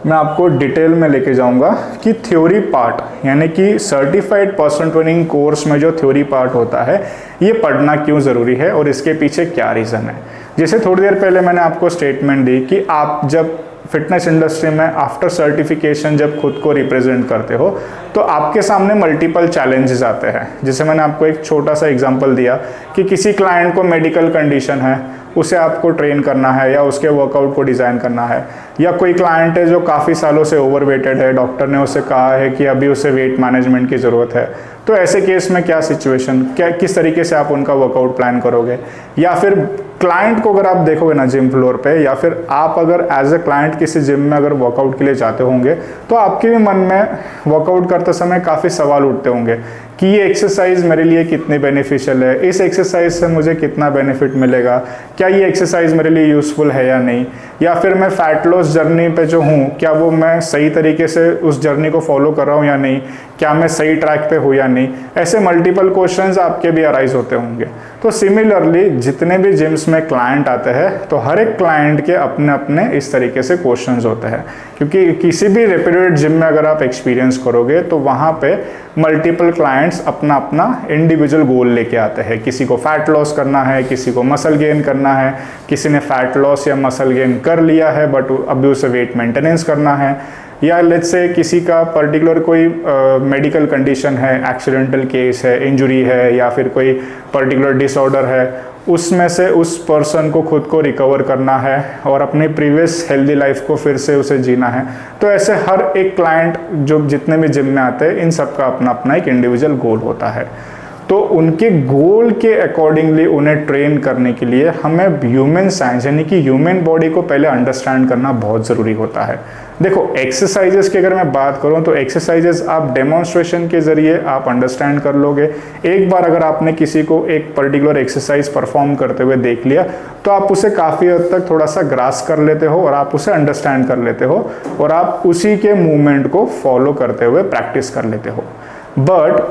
मैं आपको डिटेल में लेके जाऊंगा कि थ्योरी पार्ट यानी कि सर्टिफाइड पर्सनल ट्रेनिंग कोर्स में जो थ्योरी पार्ट होता है ये पढ़ना क्यों ज़रूरी है और इसके पीछे क्या रीज़न है। जैसे थोड़ी देर पहले मैंने आपको स्टेटमेंट दी कि आप जब फिटनेस इंडस्ट्री में आफ्टर सर्टिफिकेशन जब खुद को रिप्रेजेंट करते हो तो आपके सामने मल्टीपल चैलेंजेस आते हैं। जैसे मैंने आपको एक छोटा सा एग्जांपल दिया कि किसी क्लाइंट को मेडिकल कंडीशन है, उसे आपको ट्रेन करना है या उसके वर्कआउट को डिज़ाइन करना है, या कोई क्लाइंट है जो काफ़ी सालों से ओवरवेटेड है, डॉक्टर ने उसे कहा है कि अभी उसे वेट मैनेजमेंट की ज़रूरत है। तो ऐसे केस में क्या सिचुएशन, क्या किस तरीके से आप उनका वर्कआउट प्लान करोगे। या फिर क्लाइंट को अगर आप देखोगे ना जिम फ्लोर पे, या फिर आप अगर एज अ क्लाइंट किसी जिम में अगर वर्कआउट के लिए जाते होंगे तो आपके भी मन में वर्कआउट करते समय काफ़ी सवाल उठते होंगे कि ये एक्सरसाइज मेरे लिए कितनी बेनिफिशियल है, इस एक्सरसाइज से मुझे कितना बेनिफिट मिलेगा, क्या ये एक्सरसाइज मेरे लिए यूज़फुल है या नहीं, या फिर मैं फैट लॉस जर्नी पे जो हूँ क्या वो मैं सही तरीके से उस जर्नी को फॉलो कर रहा हूँ या नहीं, क्या मैं सही ट्रैक पे हूँ या नहीं। ऐसे मल्टीपल क्वेश्चंस आपके भी अराइज होते होंगे। तो सिमिलरली जितने भी जिम्स में क्लाइंट आते हैं तो हर एक क्लाइंट के अपने अपने इस तरीके से क्वेश्चंस होते हैं, क्योंकि किसी भी रेप्यूटेड जिम में अगर आप एक्सपीरियंस करोगे तो वहाँ पे मल्टीपल क्लाइंट्स अपना अपना इंडिविजुअल गोल लेके आते हैं। किसी को फैट लॉस करना है, किसी को मसल गेन करना है, किसी ने फैट लॉस या मसल गेन कर लिया है बट अभी उसे वेट मेंटेनेंस करना है, या लेट्स से किसी का पर्टिकुलर कोई मेडिकल कंडीशन है, एक्सीडेंटल केस है, इंजरी है या फिर कोई पर्टिकुलर डिसऑर्डर है, उसमें से उस पर्सन को खुद को रिकवर करना है और अपनी प्रीवियस हेल्दी लाइफ को फिर से उसे जीना है। तो ऐसे हर एक क्लाइंट जो जितने भी जिम में आते हैं इन सब का अपना अपना एक इंडिविजुअल गोल होता है। तो उनके गोल के अकॉर्डिंगली उन्हें ट्रेन करने के लिए हमें ह्यूमन साइंस यानी कि ह्यूमन बॉडी को पहले अंडरस्टैंड करना बहुत ज़रूरी होता है। देखो एक्सरसाइजेस की अगर मैं बात करूं तो एक्सरसाइजेस आप डेमोन्स्ट्रेशन के ज़रिए आप अंडरस्टैंड कर लोगे। एक बार अगर आपने किसी को एक पर्टिकुलर एक्सरसाइज परफॉर्म करते हुए देख लिया तो आप उसे काफ़ी हद तक थोड़ा सा ग्रास कर लेते हो और आप उसे अंडरस्टैंड कर लेते हो और आप उसी के मूवमेंट को फॉलो करते हुए प्रैक्टिस कर लेते हो। बट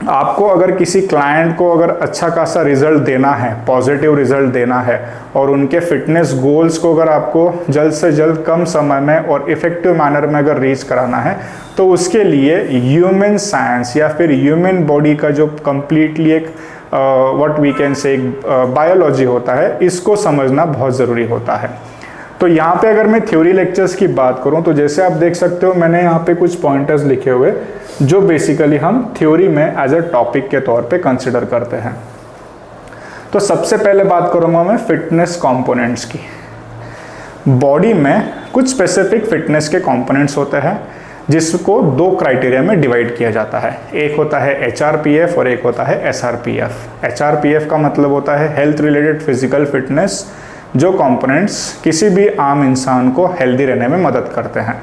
आपको अगर किसी क्लाइंट को अगर अच्छा खासा रिजल्ट देना है, पॉजिटिव रिजल्ट देना है और उनके फिटनेस गोल्स को अगर आपको जल्द से जल्द कम समय में और इफेक्टिव मैनर में अगर रीच कराना है तो उसके लिए ह्यूमन साइंस या फिर ह्यूमन बॉडी का जो कंप्लीटली एक what we can say biology होता है, इसको समझना बहुत ज़रूरी होता है। तो यहाँ पे अगर मैं थ्योरी लेक्चर्स की बात करूँ तो जैसे आप देख सकते हो मैंने यहाँ पे कुछ पॉइंटर्स लिखे हुए जो बेसिकली हम थ्योरी में एज अ टॉपिक के तौर पे कंसिडर करते हैं। तो सबसे पहले बात करूँगा मैं फिटनेस कंपोनेंट्स की। बॉडी में कुछ स्पेसिफिक फिटनेस के कंपोनेंट्स होते हैं जिसको दो क्राइटेरिया में डिवाइड किया जाता है। एक होता है HRPF और एक होता है SRPF। HRPF का मतलब होता है हेल्थ रिलेटेड फिजिकल फिटनेस, जो कंपोनेंट्स किसी भी आम इंसान को हेल्दी रहने में मदद करते हैं,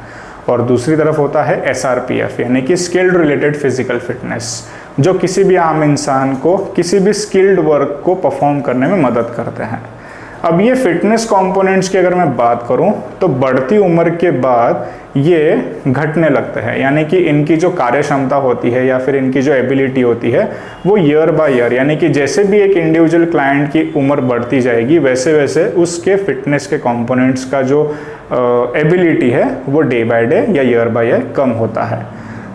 और दूसरी तरफ होता है SRPF यानी कि स्किल्ड रिलेटेड फिजिकल फिटनेस, जो किसी भी आम इंसान को किसी भी स्किल्ड वर्क को परफॉर्म करने में मदद करते हैं। अब ये फिटनेस कंपोनेंट्स की अगर मैं बात करूं तो बढ़ती उम्र के बाद ये घटने लगते हैं, यानी कि इनकी जो कार्य क्षमता होती है या फिर इनकी जो एबिलिटी होती है वो ईयर बाय ईयर, यानी कि जैसे भी एक इंडिविजुअल क्लाइंट की उम्र बढ़ती जाएगी वैसे वैसे उसके फिटनेस के कंपोनेंट्स का जो एबिलिटी है वो डे बाय डे या ईयर बाय ईयर कम होता है।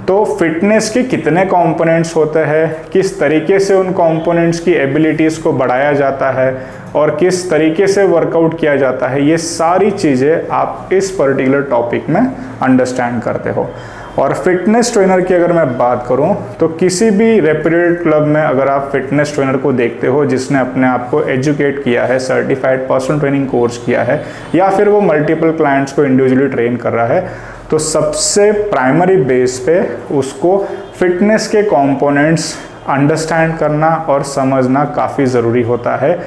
तो फिटनेस के कितने कंपोनेंट्स होते हैं, किस तरीके से उन कंपोनेंट्स की एबिलिटीज़ को बढ़ाया जाता है और किस तरीके से वर्कआउट किया जाता है, ये सारी चीज़ें आप इस पर्टिकुलर टॉपिक में अंडरस्टैंड करते हो। और फिटनेस ट्रेनर की अगर मैं बात करूं तो किसी भी रेप्यूटेड क्लब में अगर आप फिटनेस ट्रेनर को देखते हो जिसने अपने आप को एजुकेट किया है, सर्टिफाइड पर्सनल ट्रेनिंग कोर्स किया है या फिर वो मल्टीपल क्लाइंट्स को इंडिविजुअली ट्रेन कर रहा है, तो सबसे प्राइमरी बेस पे उसको फिटनेस के कंपोनेंट्स अंडरस्टैंड करना और समझना काफ़ी ज़रूरी होता है।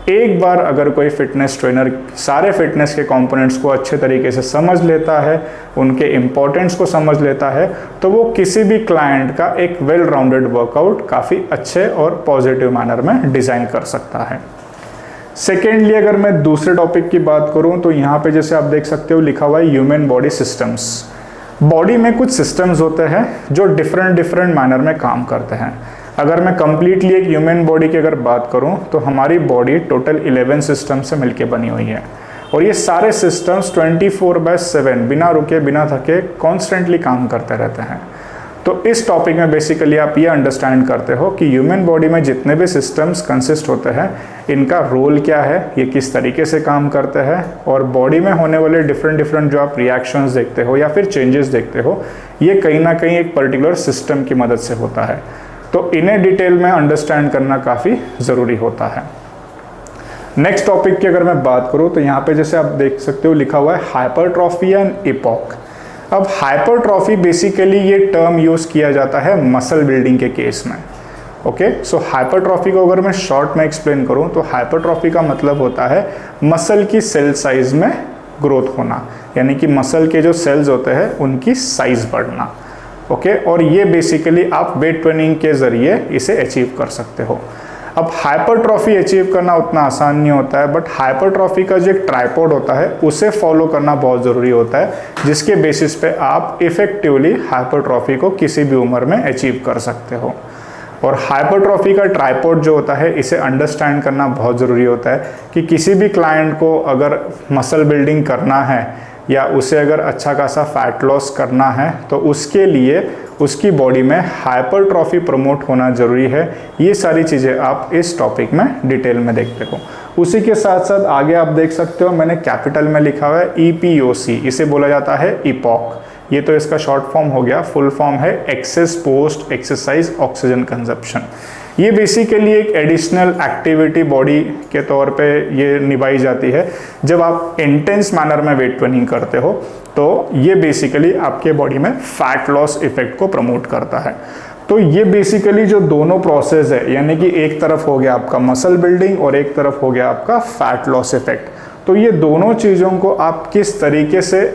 एक बार अगर कोई फिटनेस ट्रेनर सारे फिटनेस के कंपोनेंट्स को अच्छे तरीके से समझ लेता है, उनके इम्पोर्टेंस को समझ लेता है, तो वो किसी भी क्लाइंट का एक वेल राउंडेड वर्कआउट काफ़ी अच्छे और पॉजिटिव मैनर में डिज़ाइन कर सकता है। सेकेंडली अगर मैं दूसरे टॉपिक की बात करूं तो यहाँ पे जैसे आप देख सकते हो लिखा हुआ है ह्यूमन बॉडी सिस्टम्स। बॉडी में कुछ सिस्टम्स होते हैं जो डिफरेंट मैनर में काम करते हैं। अगर मैं कंप्लीटली एक ह्यूमन बॉडी की अगर बात करूं तो हमारी बॉडी टोटल 11 सिस्टम से मिलके बनी हुई है और ये सारे सिस्टम्स 24/7 बिना रुके बिना थके कॉन्स्टेंटली काम करते रहते हैं। तो इस टॉपिक में बेसिकली आप ये अंडरस्टैंड करते हो कि ह्यूमन बॉडी में जितने भी सिस्टम्स कंसिस्ट होते हैं इनका रोल क्या है, ये किस तरीके से काम करते हैं, और बॉडी में होने वाले डिफरेंट जो आप रिएक्शंस देखते हो या फिर चेंजेस देखते हो ये कहीं ना कहीं एक पर्टिकुलर सिस्टम की मदद से होता है। तो इन्हें डिटेल में अंडरस्टैंड करना काफ़ी ज़रूरी होता है। नेक्स्ट टॉपिक की अगर मैं बात करूँ तो यहाँ पे जैसे आप देख सकते हो लिखा हुआ है हाइपरट्रॉफी एंड एपॉक। अब हाइपरट्रॉफी बेसिकली ये टर्म यूज़ किया जाता है मसल बिल्डिंग के केस में। ओके, सो हाइपरट्रॉफी को अगर मैं शॉर्ट में एक्सप्लेन करूँ तो हाइपरट्रॉफी का मतलब होता है मसल की सेल साइज में ग्रोथ होना, यानी कि मसल के जो सेल्स होते हैं उनकी साइज बढ़ना। ओके, और ये बेसिकली आप वेट ट्रेनिंग के ज़रिए इसे अचीव कर सकते हो। अब हाइपरट्रॉफी अचीव करना उतना आसान नहीं होता है, बट हाइपरट्रॉफी का जो एक ट्राइपॉड होता है उसे फॉलो करना बहुत ज़रूरी होता है, जिसके बेसिस पे आप इफेक्टिवली हाइपरट्रॉफी को किसी भी उम्र में अचीव कर सकते हो। और हाइपरट्रॉफी का ट्राइपॉड जो होता है इसे अंडरस्टैंड करना बहुत ज़रूरी होता है कि किसी भी क्लाइंट को अगर मसल बिल्डिंग करना है या उसे अगर अच्छा खासा फैट लॉस करना है तो उसके लिए उसकी बॉडी में हाइपरट्रॉफी प्रमोट होना ज़रूरी है। ये सारी चीज़ें आप इस टॉपिक में डिटेल में देखते हो। उसी के साथ साथ आगे आप देख सकते हो मैंने कैपिटल में लिखा हुआ है EPOC, इसे बोला जाता है इपॉक। ये तो इसका शॉर्ट फॉर्म हो गया, फुल फॉर्म है excess post exercise oxygen consumption. ये बेसिकली एक एडिशनल एक्टिविटी बॉडी के तौर पे ये निभाई जाती है जब आप इंटेंस मैनर में वेट ट्रेनिंग करते हो, तो ये बेसिकली आपके बॉडी में फैट लॉस इफेक्ट को प्रमोट करता है। तो ये बेसिकली जो दोनों प्रोसेस है, यानी कि एक तरफ हो गया आपका मसल बिल्डिंग और एक तरफ हो गया आपका फैट लॉस इफेक्ट, तो ये दोनों चीज़ों को आप किस तरीके से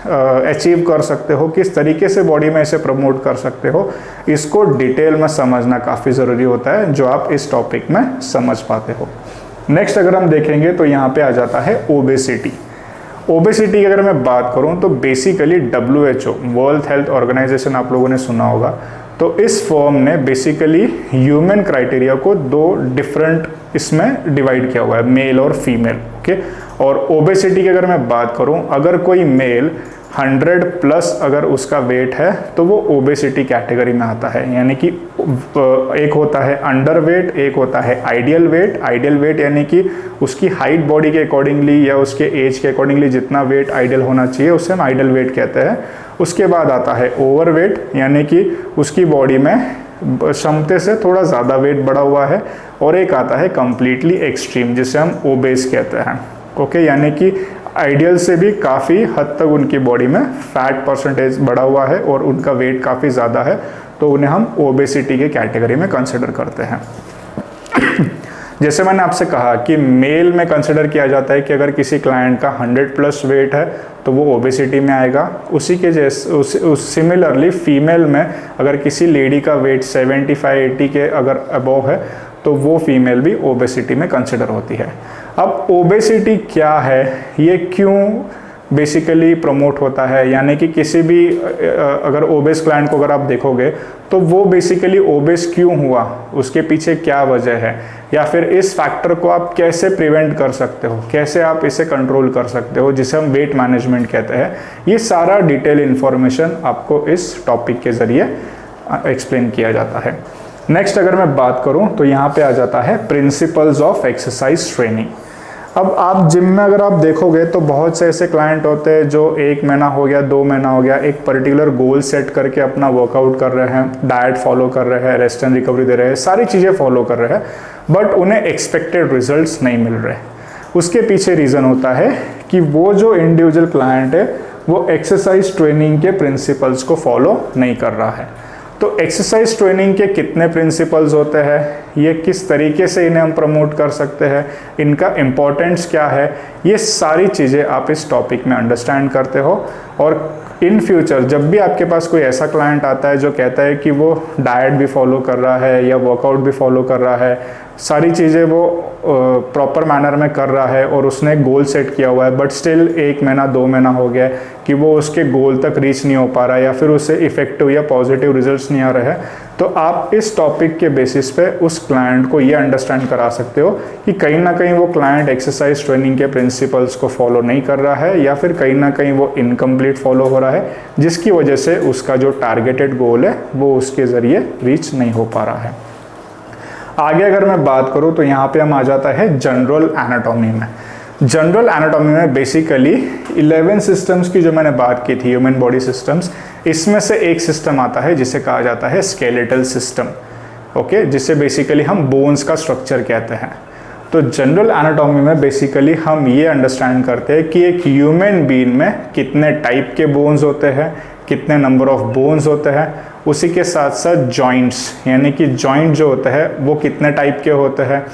अचीव कर सकते हो, किस तरीके से बॉडी में इसे प्रमोट कर सकते हो, इसको डिटेल में समझना काफ़ी ज़रूरी होता है, जो आप इस टॉपिक में समझ पाते हो। नेक्स्ट अगर हम देखेंगे तो यहाँ पे आ जाता है ओबेसिटी। ओबेसिटी की अगर मैं बात करूँ तो basically WHO World Health Organization आप लोगों ने सुना होगा, तो इस फॉर्म ने बेसिकली ह्यूमन क्राइटेरिया को दो डिफरेंट इसमें डिवाइड किया हुआ है, मेल और फीमेल। ओके, और ओबेसिटी की अगर मैं बात करूं, अगर कोई मेल 100 प्लस अगर उसका वेट है तो वो ओबेसिटी कैटेगरी में आता है। यानी कि एक होता है अंडर वेट, एक होता है आइडियल वेट। आइडियल वेट यानी कि उसकी हाइट बॉडी के अकॉर्डिंगली या उसके एज के अकॉर्डिंगली जितना वेट आइडियल होना चाहिए उसे हम आइडियल वेट कहते हैं। उसके बाद आता है ओवर वेट, यानी कि उसकी बॉडी में क्षमता से थोड़ा ज़्यादा वेट बढ़ा हुआ है। और एक आता है कम्प्लीटली एक्सट्रीम, जिसे हम ओबेस कहते हैं। ओके, यानी कि आइडियल से भी काफ़ी हद तक उनकी बॉडी में फैट परसेंटेज बढ़ा हुआ है और उनका वेट काफ़ी ज़्यादा है, तो उन्हें हम ओबेसिटी के कैटेगरी में कंसिडर करते हैं। जैसे मैंने आपसे कहा कि मेल में कंसिडर किया जाता है कि अगर किसी क्लाइंट का 100 प्लस वेट है तो वो ओबेसिटी में आएगा। उसी के जैसे सिमिलरली फीमेल में अगर किसी लेडी का वेट 75-80 के अगर अबव है तो वो फीमेल भी ओबेसिटी में कंसिडर होती है। अब ओबेसिटी क्या है, ये क्यों बेसिकली प्रमोट होता है, यानी कि किसी भी अगर ओबेस क्लाइंट को अगर आप देखोगे तो वो बेसिकली ओबेस क्यों हुआ, उसके पीछे क्या वजह है, या फिर इस फैक्टर को आप कैसे प्रिवेंट कर सकते हो, कैसे आप इसे कंट्रोल कर सकते हो, जिसे हम वेट मैनेजमेंट कहते हैं। ये सारा डिटेल इन्फॉर्मेशन आपको इस टॉपिक के ज़रिए एक्सप्लेन किया जाता है। नेक्स्ट अगर मैं बात करूं तो यहाँ पे आ जाता है प्रिंसिपल्स ऑफ एक्सरसाइज ट्रेनिंग। अब आप जिम में अगर आप देखोगे तो बहुत से ऐसे क्लाइंट होते हैं जो 1 महीना हो गया, 2 महीना हो गया, एक पर्टिकुलर गोल सेट करके अपना वर्कआउट कर रहे हैं, डाइट फॉलो कर रहे हैं, रेस्ट एंड रिकवरी दे रहे हैं, सारी चीज़ें फॉलो कर रहे हैं, बट उन्हें एक्सपेक्टेड रिजल्ट्स नहीं मिल रहे। उसके पीछे रीज़न होता है कि वो जो इंडिविजुअल क्लाइंट है वो एक्सरसाइज ट्रेनिंग के प्रिंसिपल्स को फॉलो नहीं कर रहा है। तो एक्सरसाइज ट्रेनिंग के कितने प्रिंसिपल्स होते हैं, ये किस तरीके से इन्हें हम प्रमोट कर सकते हैं, इनका इम्पोर्टेंस क्या है, ये सारी चीज़ें आप इस टॉपिक में अंडरस्टैंड करते हो। और इन फ्यूचर जब भी आपके पास कोई ऐसा क्लाइंट आता है जो कहता है कि वो डाइट भी फॉलो कर रहा है या वर्कआउट भी फॉलो कर रहा है, सारी चीज़ें वो प्रॉपर मैनर में कर रहा है और उसने गोल सेट किया हुआ है, बट स्टिल 1 महीना 2 महीना हो गया कि वो उसके गोल तक रीच नहीं हो पा रहा है या फिर उसे इफेक्टिव या पॉजिटिव रिजल्ट्स नहीं आ रहे हैं, तो आप इस टॉपिक के बेसिस पे उस क्लाइंट को ये अंडरस्टैंड करा सकते हो कि कहीं ना कहीं वो क्लाइंट एक्सरसाइज ट्रेनिंग के प्रिंसिपल्स को फॉलो नहीं कर रहा है या फिर कहीं ना कहीं वो इनकम्प्लीट फॉलो हो रहा है, जिसकी वजह से उसका जो टारगेटेड गोल है वो उसके ज़रिए रीच नहीं हो पा रहा है। आगे अगर मैं बात करूं तो यहाँ पे हम आ जाता है जनरल एनाटॉमी में। जनरल एनाटॉमी में बेसिकली 11 सिस्टम्स की जो मैंने बात की थी, ह्यूमन बॉडी सिस्टम्स, इसमें से एक सिस्टम आता है जिसे कहा जाता है स्केलेटल सिस्टम। ओके, जिसे बेसिकली हम बोन्स का स्ट्रक्चर कहते हैं। तो जनरल एनाटॉमी में बेसिकली हम ये अंडरस्टैंड करते हैं कि एक ह्यूमन बीइंग में कितने टाइप के बोन्स होते हैं, कितने नंबर ऑफ बोन्स होते हैं, उसी के साथ साथ जॉइंट्स, यानी कि जॉइंट जो होता है वो कितने टाइप के होते हैं,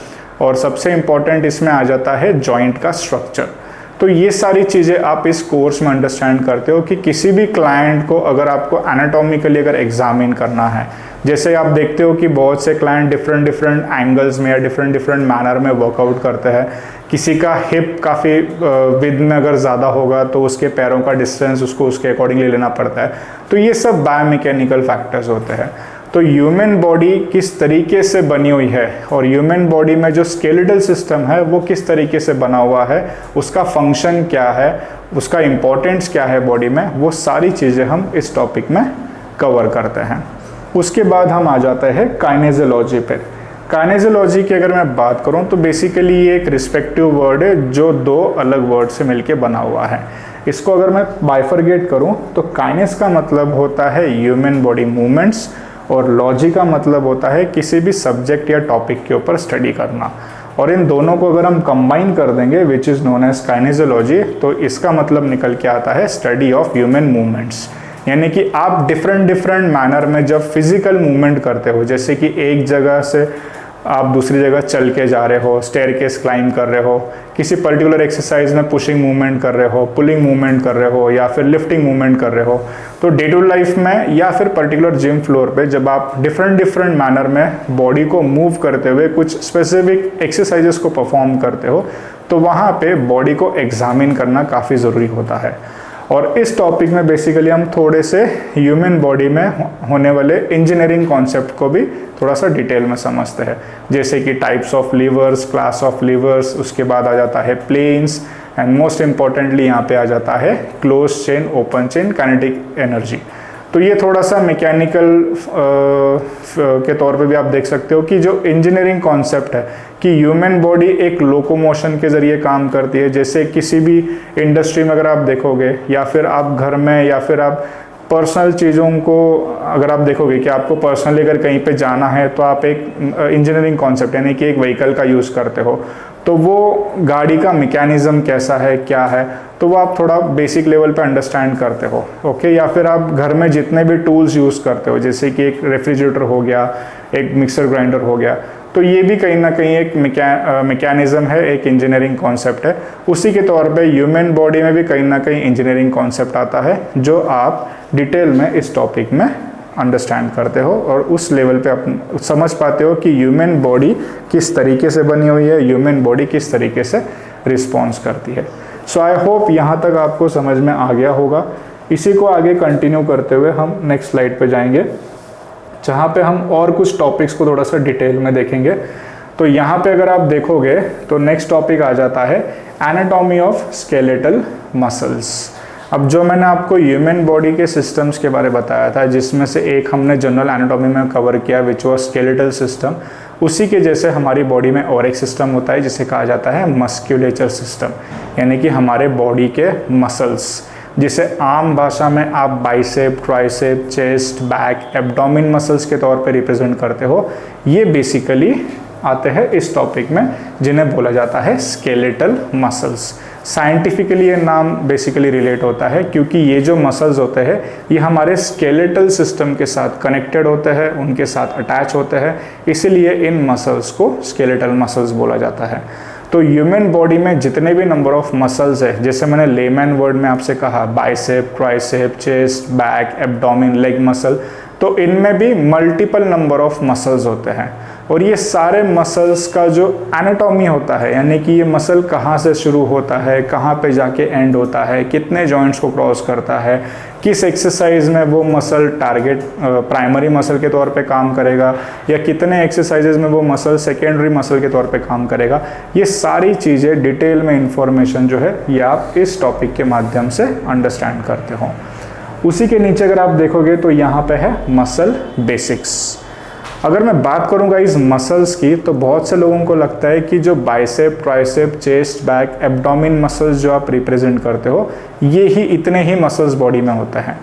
और सबसे इम्पॉर्टेंट इसमें आ जाता है जॉइंट का स्ट्रक्चर। तो ये सारी चीज़ें आप इस कोर्स में अंडरस्टैंड करते हो कि किसी भी क्लाइंट को अगर आपको एनाटॉमिकली अगर एग्जामिन करना है, जैसे आप देखते हो कि बहुत से क्लाइंट डिफरेंट एंगल्स में या डिफरेंट मैनर में वर्कआउट करते हैं। किसी का हिप काफ़ी विद में अगर ज़्यादा होगा तो उसके पैरों का डिस्टेंस उसको उसके अकॉर्डिंगली लेना पड़ता है। तो ये सब बायोमैकेनिकल फैक्टर्स होते हैं। तो ह्यूमन बॉडी किस तरीके से बनी हुई है और ह्यूमन बॉडी में जो स्केलेटल सिस्टम है वो किस तरीके से बना हुआ है, उसका फंक्शन क्या है, उसका इम्पोर्टेंस क्या है बॉडी में, वो सारी चीज़ें हम इस टॉपिक में कवर करते हैं। उसके बाद हम आ जाते हैं काइनेजोलॉजी पे। काइनेजोलॉजी की अगर मैं बात करूं तो बेसिकली ये एक रिस्पेक्टिव वर्ड है जो दो अलग वर्ड से मिलके बना हुआ है। इसको अगर मैं बाइफरगेट करूं तो काइनेस का मतलब होता है ह्यूमन बॉडी मूवमेंट्स और लॉजी का मतलब होता है किसी भी सब्जेक्ट या टॉपिक के ऊपर स्टडी करना। और इन दोनों को अगर हम कंबाइन कर देंगे विच इज़ नोन एज काइनेजोलॉजी, तो इसका मतलब निकल के आता है स्टडी ऑफ ह्यूमन मूवमेंट्स। यानी कि आप डिफरेंट मैनर में जब फिजिकल मूवमेंट करते हो, जैसे कि एक जगह से आप दूसरी जगह चल के जा रहे हो, स्टेयरकेस क्लाइंब कर रहे हो, किसी पर्टिकुलर एक्सरसाइज में पुशिंग मूवमेंट कर रहे हो, पुलिंग मूवमेंट कर रहे हो या फिर लिफ्टिंग मूवमेंट कर रहे हो, तो डे टू लाइफ में या फिर पर्टिकुलर जिम फ्लोर पे जब आप डिफरेंट मैनर में बॉडी को मूव करते हुए कुछ स्पेसिफिक एक्सरसाइजेस को परफॉर्म करते हो, तो वहाँ पे बॉडी को एग्जामिन करना काफ़ी ज़रूरी होता है। और इस टॉपिक में बेसिकली हम थोड़े से ह्यूमन बॉडी में होने वाले इंजीनियरिंग कॉन्सेप्ट को भी थोड़ा सा डिटेल में समझते हैं, जैसे कि types of levers, class of levers, उसके बाद आ जाता है प्लेन्स एंड मोस्ट इम्पॉर्टेंटली यहाँ पे आ जाता है close chain, open chain, kinetic energy. तो ये थोड़ा सा मैकेनिकल के तौर पे भी आप देख सकते हो कि जो इंजीनियरिंग कॉन्सेप्ट है कि ह्यूमन बॉडी एक लोकोमोशन के ज़रिए काम करती है। जैसे किसी भी इंडस्ट्री में अगर आप देखोगे या फिर आप घर में या फिर आप पर्सनल चीज़ों को अगर आप देखोगे कि आपको पर्सनली अगर कहीं पे जाना है तो आप एक इंजीनियरिंग कॉन्सेप्ट यानी कि एक व्हीकल का यूज़ करते हो, तो वो गाड़ी का मैकेनिज्म कैसा है, क्या है, तो वो आप थोड़ा बेसिक लेवल पे अंडरस्टैंड करते हो, ओके। या फिर आप घर में जितने भी टूल्स यूज़ करते हो, जैसे कि एक रेफ्रिजरेटर हो गया, एक मिक्सर ग्राइंडर हो गया, तो ये भी कहीं ना कहीं एक मैकेनिज्म है, एक इंजीनियरिंग कॉन्सेप्ट है। उसी के तौर पे ह्यूमन बॉडी में भी कहीं ना कहीं इंजीनियरिंग कॉन्सेप्ट आता है जो आप डिटेल में इस टॉपिक में अंडरस्टैंड करते हो और उस लेवल पे आप समझ पाते हो कि ह्यूमन बॉडी किस तरीके से बनी हुई है, ह्यूमन बॉडी किस तरीके से रिस्पॉन्स करती है। सो आई होप यहाँ तक आपको समझ में आ गया होगा। इसी को आगे कंटिन्यू करते हुए हम नेक्स्ट स्लाइड पे जाएंगे, जहाँ पे हम और कुछ टॉपिक्स को थोड़ा सा डिटेल में देखेंगे। तो यहाँ पे अगर आप देखोगे तो नेक्स्ट टॉपिक आ जाता है एनाटॉमी ऑफ स्केलेटल मसल्स। अब जो मैंने आपको ह्यूमन बॉडी के सिस्टम्स के बारे में बताया था, जिसमें से एक हमने जनरल एनाटॉमी में कवर किया विच वॉज स्केलेटल सिस्टम, उसी के जैसे हमारी बॉडी में और एक सिस्टम होता है जिसे कहा जाता है मस्क्यूलेचर सिस्टम, यानी कि हमारे बॉडी के मसल्स, जिसे आम भाषा में आप bicep, tricep, chest, back, abdomen muscles के तौर पे रिप्रेजेंट करते हो। ये बेसिकली आते हैं इस टॉपिक में जिन्हें बोला जाता है स्केलेटल मसल्स। साइंटिफिकली ये नाम बेसिकली रिलेट होता है क्योंकि ये जो मसल्स होते हैं ये हमारे स्केलेटल सिस्टम के साथ कनेक्टेड होते हैं, उनके साथ अटैच होते हैं, इसीलिए इन मसल्स को स्केलेटल मसल्स बोला जाता है। तो ह्यूमन बॉडी में जितने भी नंबर ऑफ मसल्स है, जैसे मैंने लेमैन वर्ड में आपसे कहा, bicep, tricep, chest, back, abdomen, leg muscle, तो इनमें भी मल्टीपल नंबर ऑफ मसल्स होते हैं। और ये सारे मसल्स का जो एनाटॉमी होता है, यानी कि ये मसल कहाँ से शुरू होता है, कहाँ पे जाके एंड होता है, कितने जॉइंट्स को क्रॉस करता है, किस एक्सरसाइज में वो मसल टारगेट प्राइमरी मसल के तौर पे काम करेगा या कितने एक्सरसाइजेज में वो मसल सेकेंडरी मसल के तौर पे काम करेगा, ये सारी चीज़ें डिटेल में इंफॉर्मेशन जो है ये आप इस टॉपिक के माध्यम से अंडरस्टैंड करते हो। उसी के नीचे अगर आप देखोगे तो यहाँ पे है मसल बेसिक्स। अगर मैं बात करूँगा इस मसल्स की, तो बहुत से लोगों को लगता है कि जो bicep, tricep, chest, back, abdomen muscles जो आप रिप्रेजेंट करते हो ये ही इतने ही मसल्स बॉडी में होते हैं।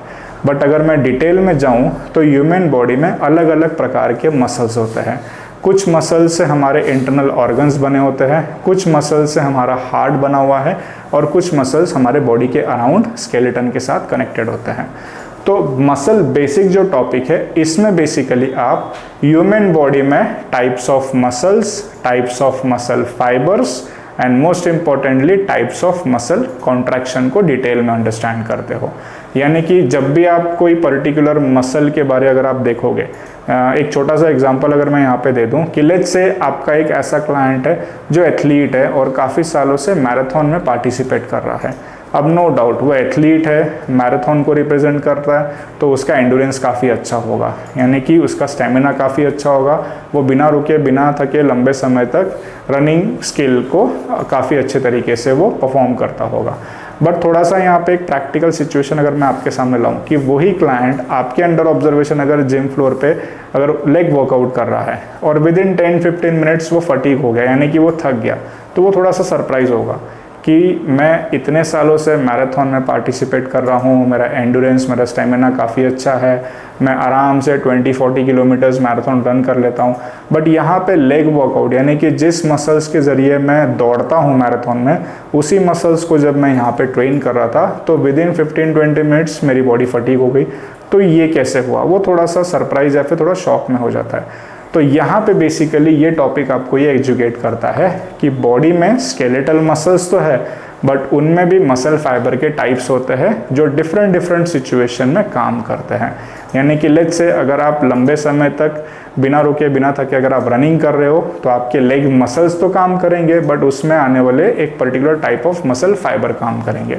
बट अगर मैं डिटेल में जाऊँ तो ह्यूमन बॉडी में अलग अलग प्रकार के मसल्स होते हैं। कुछ मसल से हमारे इंटरनल ऑर्गन्स बने होते हैं, कुछ मसल से हमारा हार्ट बना हुआ है और कुछ मसल्स हमारे बॉडी के अराउंड स्केलेटन के साथ कनेक्टेड होते हैं। तो मसल बेसिक जो टॉपिक है इसमें बेसिकली आप ह्यूमन बॉडी में types of muscles, types of muscle fibres and most importantly types of muscle contraction को डिटेल में अंडरस्टैंड करते हो। यानी कि जब भी आप कोई पर्टिकुलर मसल के बारे अगर आप देखोगे, एक छोटा सा एग्जांपल अगर मैं यहाँ पे दे दूँ कि लेट्स से आपका एक ऐसा क्लाइंट है जो एथलीट है और काफ़ी सालों से मैराथन में पार्टिसिपेट कर रहा है। अब नो डाउट वो एथलीट है, मैराथन को रिप्रेजेंट करता है, तो उसका एंडोरेंस काफ़ी अच्छा होगा, यानी कि उसका स्टेमिना काफ़ी अच्छा होगा, वो बिना रुके बिना थके लंबे समय तक रनिंग स्किल को काफ़ी अच्छे तरीके से वो परफॉर्म करता होगा। बट थोड़ा सा यहाँ पे एक प्रैक्टिकल सिचुएशन अगर मैं आपके सामने लाऊं कि वही क्लाइंट आपके अंडर ऑब्जर्वेशन अगर जिम फ्लोर पे अगर लेग वर्कआउट कर रहा है और विद इन 10-15 मिनट्स वो फटीग हो गया, यानी कि वो थक गया, तो वो थोड़ा सा सरप्राइज होगा कि मैं इतने सालों से मैराथन में पार्टिसिपेट कर रहा हूँ, मेरा एंडोरेंस, मेरा स्टेमिना काफ़ी अच्छा है, मैं आराम से 20-40 किलोमीटर्स मैराथन रन कर लेता हूँ। बट यहाँ पे लेग वर्कआउट यानी कि जिस मसल्स के ज़रिए मैं दौड़ता हूँ मैराथन में, उसी मसल्स को जब मैं यहाँ पे ट्रेन कर रहा था तो विद इन 15-20 मिनट्स मेरी बॉडी फटीग हो गई। तो ये कैसे हुआ? वो थोड़ा सा सरप्राइज या फिर थोड़ा शॉक में हो जाता है। तो यहाँ पे बेसिकली ये टॉपिक आपको ये एजुकेट करता है कि बॉडी में स्केलेटल मसल्स तो है, बट उनमें भी मसल फाइबर के टाइप्स होते हैं जो डिफरेंट सिचुएशन में काम करते हैं। यानी कि लेट्स से अगर आप लंबे समय तक बिना रुके बिना थके अगर आप रनिंग कर रहे हो तो आपके लेग मसल्स तो काम करेंगे, बट उसमें आने वाले एक particular type of muscle fibre काम करेंगे।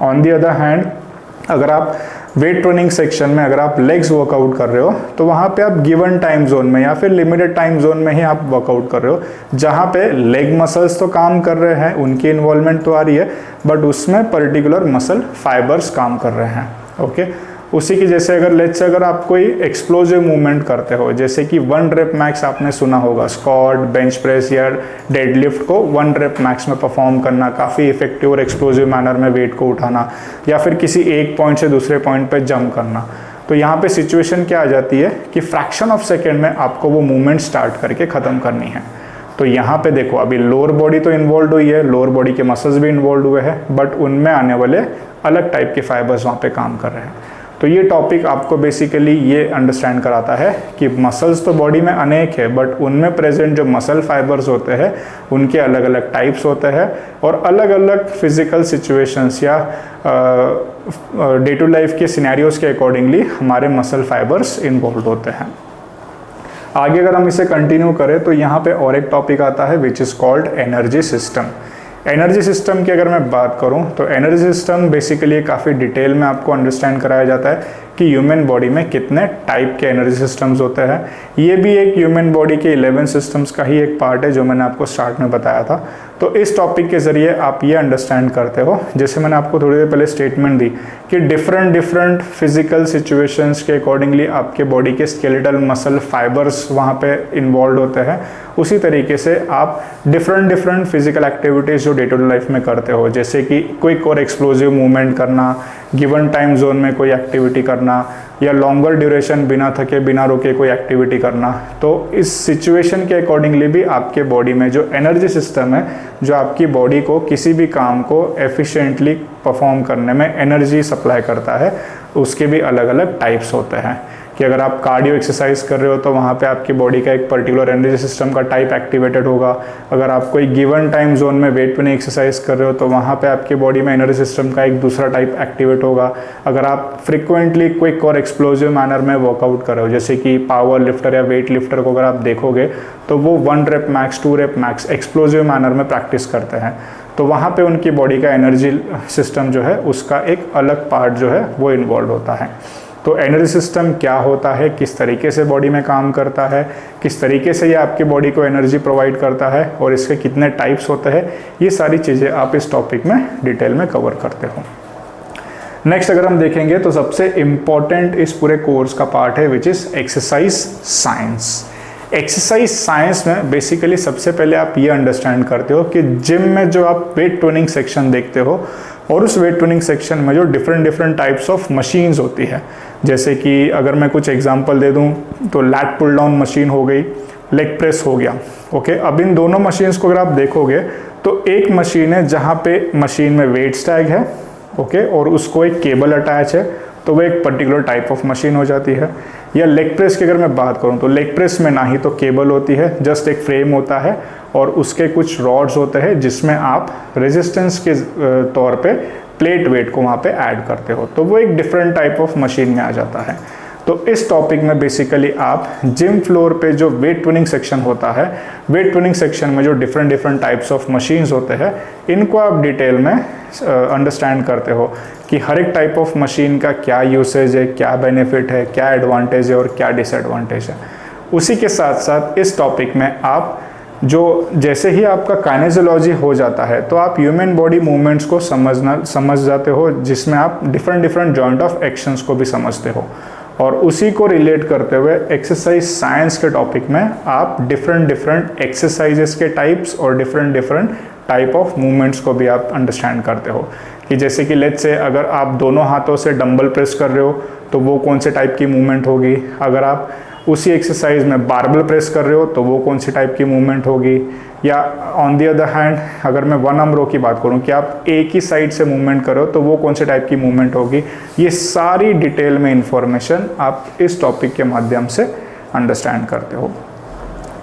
ऑन दी अदर हैंड अगर आप वेट ट्रेनिंग सेक्शन में अगर आप लेग्स वर्कआउट कर रहे हो तो वहाँ पे आप गिवन टाइम जोन में या फिर लिमिटेड टाइम जोन में ही आप वर्कआउट कर रहे हो, जहाँ पे लेग मसल्स तो काम कर रहे हैं, उनकी इन्वॉल्वमेंट तो आ रही है, बट उसमें पर्टिकुलर मसल फाइबर्स काम कर रहे हैं। ओके, उसी की जैसे अगर लेट्स से अगर आप कोई एक्सप्लोजिव मूवमेंट करते हो, जैसे कि 1 रेप मैक्स आपने सुना होगा, स्क्वाट, बेंच प्रेस या डेडलिफ्ट को 1 रेप मैक्स में परफॉर्म करना, काफ़ी इफेक्टिव और एक्सप्लोजिव मैनर में वेट को उठाना, या फिर किसी एक पॉइंट से दूसरे पॉइंट पे जंप करना। तो यहाँ पे सिचुएशन क्या आ जाती है कि फ्रैक्शन ऑफ सेकेंड में आपको वो मूवमेंट स्टार्ट करके ख़त्म करनी है। तो यहाँ पे देखो अभी लोअर बॉडी तो इन्वॉल्व हुई है, लोअर बॉडी के मसल्स भी इन्वॉल्व हुए हैं, बट उनमें आने वाले अलग टाइप के फाइबर्स वहाँ पे काम कर रहे हैं। तो ये टॉपिक आपको बेसिकली ये अंडरस्टैंड कराता है कि मसल्स तो बॉडी में अनेक है, बट उनमें प्रेजेंट जो मसल फाइबर्स होते हैं उनके अलग अलग टाइप्स होते हैं और अलग अलग फिजिकल सिचुएशंस या डे टू लाइफ के सिनेरियोज के अकॉर्डिंगली हमारे मसल फाइबर्स इन्वॉल्व होते हैं। आगे अगर हम इसे कंटिन्यू करें तो यहाँ पे और एक टॉपिक आता है which is called energy system. Energy system की अगर मैं बात करूं तो एनर्जी सिस्टम बेसिकली काफ़ी डिटेल में आपको अंडरस्टैंड कराया जाता है कि ह्यूमन बॉडी में कितने टाइप के एनर्जी सिस्टम्स होते हैं। ये भी एक ह्यूमन बॉडी के 11 सिस्टम्स का ही एक पार्ट है जो मैंने आपको स्टार्ट में बताया था। तो इस टॉपिक के ज़रिए आप ये अंडरस्टैंड करते हो, जैसे मैंने आपको थोड़ी देर पहले स्टेटमेंट दी कि डिफरेंट फिजिकल सिचुएशंस के अकॉर्डिंगली आपके बॉडी के स्केलेटल मसल फाइबर्स वहाँ पे इन्वॉल्व होते हैं। उसी तरीके से आप डिफरेंट फिजिकल एक्टिविटीज़ जो डे टू डे लाइफ में करते हो, जैसे कि क्विक और एक्सप्लोजिव मूवमेंट करना, गिवन टाइम जोन में कोई एक्टिविटी करना, या लॉन्गर ड्यूरेशन बिना थके बिना रुके कोई एक्टिविटी करना, तो इस सिचुएशन के अकॉर्डिंगली भी आपके बॉडी में जो एनर्जी सिस्टम है जो आपकी बॉडी को किसी भी काम को एफिशिएंटली परफॉर्म करने में एनर्जी सप्लाई करता है, उसके भी अलग अलग टाइप्स होते हैं। कि अगर आप कार्डियो एक्सरसाइज कर रहे हो तो वहाँ पे आपकी बॉडी का एक पर्टिकुलर एनर्जी सिस्टम का टाइप एक्टिवेटेड होगा। अगर आप कोई गिवन टाइम जोन में वेट ट्रेनिंग एक्सरसाइज कर रहे हो तो वहाँ पे आपकी बॉडी में एनर्जी सिस्टम का एक दूसरा टाइप एक्टिवेट होगा। अगर आप फ्रिक्वेंटली क्विक और एक्सप्लोजिव मैनर में वर्कआउट कर रहे हो, जैसे कि पावर लिफ्टर या वेट लिफ्टर को अगर आप देखोगे तो वो 1 rape max 2 rape max explosive manner में प्रैक्टिस करते हैं, तो वहाँ पे उनकी बॉडी का एनर्जी सिस्टम जो है उसका एक अलग पार्ट जो है वो इन्वॉल्व होता है। तो एनर्जी सिस्टम क्या होता है, किस तरीके से बॉडी में काम करता है, किस तरीके से ये आपकी बॉडी को एनर्जी प्रोवाइड करता है और इसके कितने टाइप्स होते हैं, ये सारी चीज़ें आप इस टॉपिक में डिटेल में कवर करते हो। नेक्स्ट अगर हम देखेंगे तो सबसे इम्पॉर्टेंट इस पूरे कोर्स का पार्ट है which is exercise science. Exercise science में बेसिकली सबसे पहले आप ये अंडरस्टैंड करते हो कि जिम में जो आप वेट ट्रेनिंग सेक्शन देखते हो और उस वेट ट्रेनिंग सेक्शन में जो डिफरेंट टाइप्स ऑफ मशीन्स होती है, जैसे कि अगर मैं कुछ एग्जांपल दे दूं तो लैट पुल डाउन मशीन हो गई, लेग प्रेस हो गया। ओके, अब इन दोनों मशीन्स को अगर आप देखोगे तो एक मशीन है जहाँ पे मशीन में वेट टैग है, ओके, और उसको एक केबल अटैच है, तो वो एक पर्टिकुलर टाइप ऑफ मशीन हो जाती है। या लेग प्रेस की अगर मैं बात करूं तो लेग प्रेस में ना ही तो केबल होती है, जस्ट एक फ्रेम होता है और उसके कुछ रॉड्स होते हैं जिसमें आप रेजिस्टेंस के तौर पे प्लेट वेट को वहाँ पे ऐड करते हो, तो वो एक डिफरेंट टाइप ऑफ मशीन में आ जाता है। तो इस टॉपिक में बेसिकली आप जिम फ्लोर पे जो वेट ट्रेनिंग सेक्शन होता है, वेट ट्रेनिंग सेक्शन में जो डिफरेंट टाइप्स ऑफ मशीन्स होते हैं, इनको आप डिटेल में अंडरस्टैंड करते हो कि हर एक टाइप ऑफ मशीन का क्या यूसेज है, क्या बेनिफिट है, क्या एडवांटेज है और क्या डिसएडवांटेज है। उसी के साथ साथ इस टॉपिक में आप जैसे ही आपका काइनेजोलॉजी हो जाता है तो आप ह्यूमन बॉडी मूवमेंट्स को समझ जाते हो, जिसमें आप डिफरेंट जॉइंट ऑफ एक्शंस को भी समझते हो, और उसी को रिलेट करते हुए एक्सरसाइज साइंस के टॉपिक में आप डिफरेंट एक्सरसाइजेस के टाइप्स और डिफरेंट टाइप ऑफ मूवमेंट्स को भी आप अंडरस्टैंड करते हो कि जैसे कि लेट्स से अगर आप दोनों हाथों से डंबल प्रेस कर रहे हो तो वो कौन से टाइप की मूवमेंट होगी, अगर आप उसी एक्सरसाइज में बारबल प्रेस कर रहे हो तो वो कौन सी टाइप की मूवमेंट होगी, या ऑन दी अदर हैंड अगर मैं वन आर्म रो की बात करूं कि आप एक ही साइड से मूवमेंट करो तो वो कौन से टाइप की मूवमेंट होगी। ये सारी डिटेल में इंफॉर्मेशन आप इस टॉपिक के माध्यम से अंडरस्टैंड करते हो।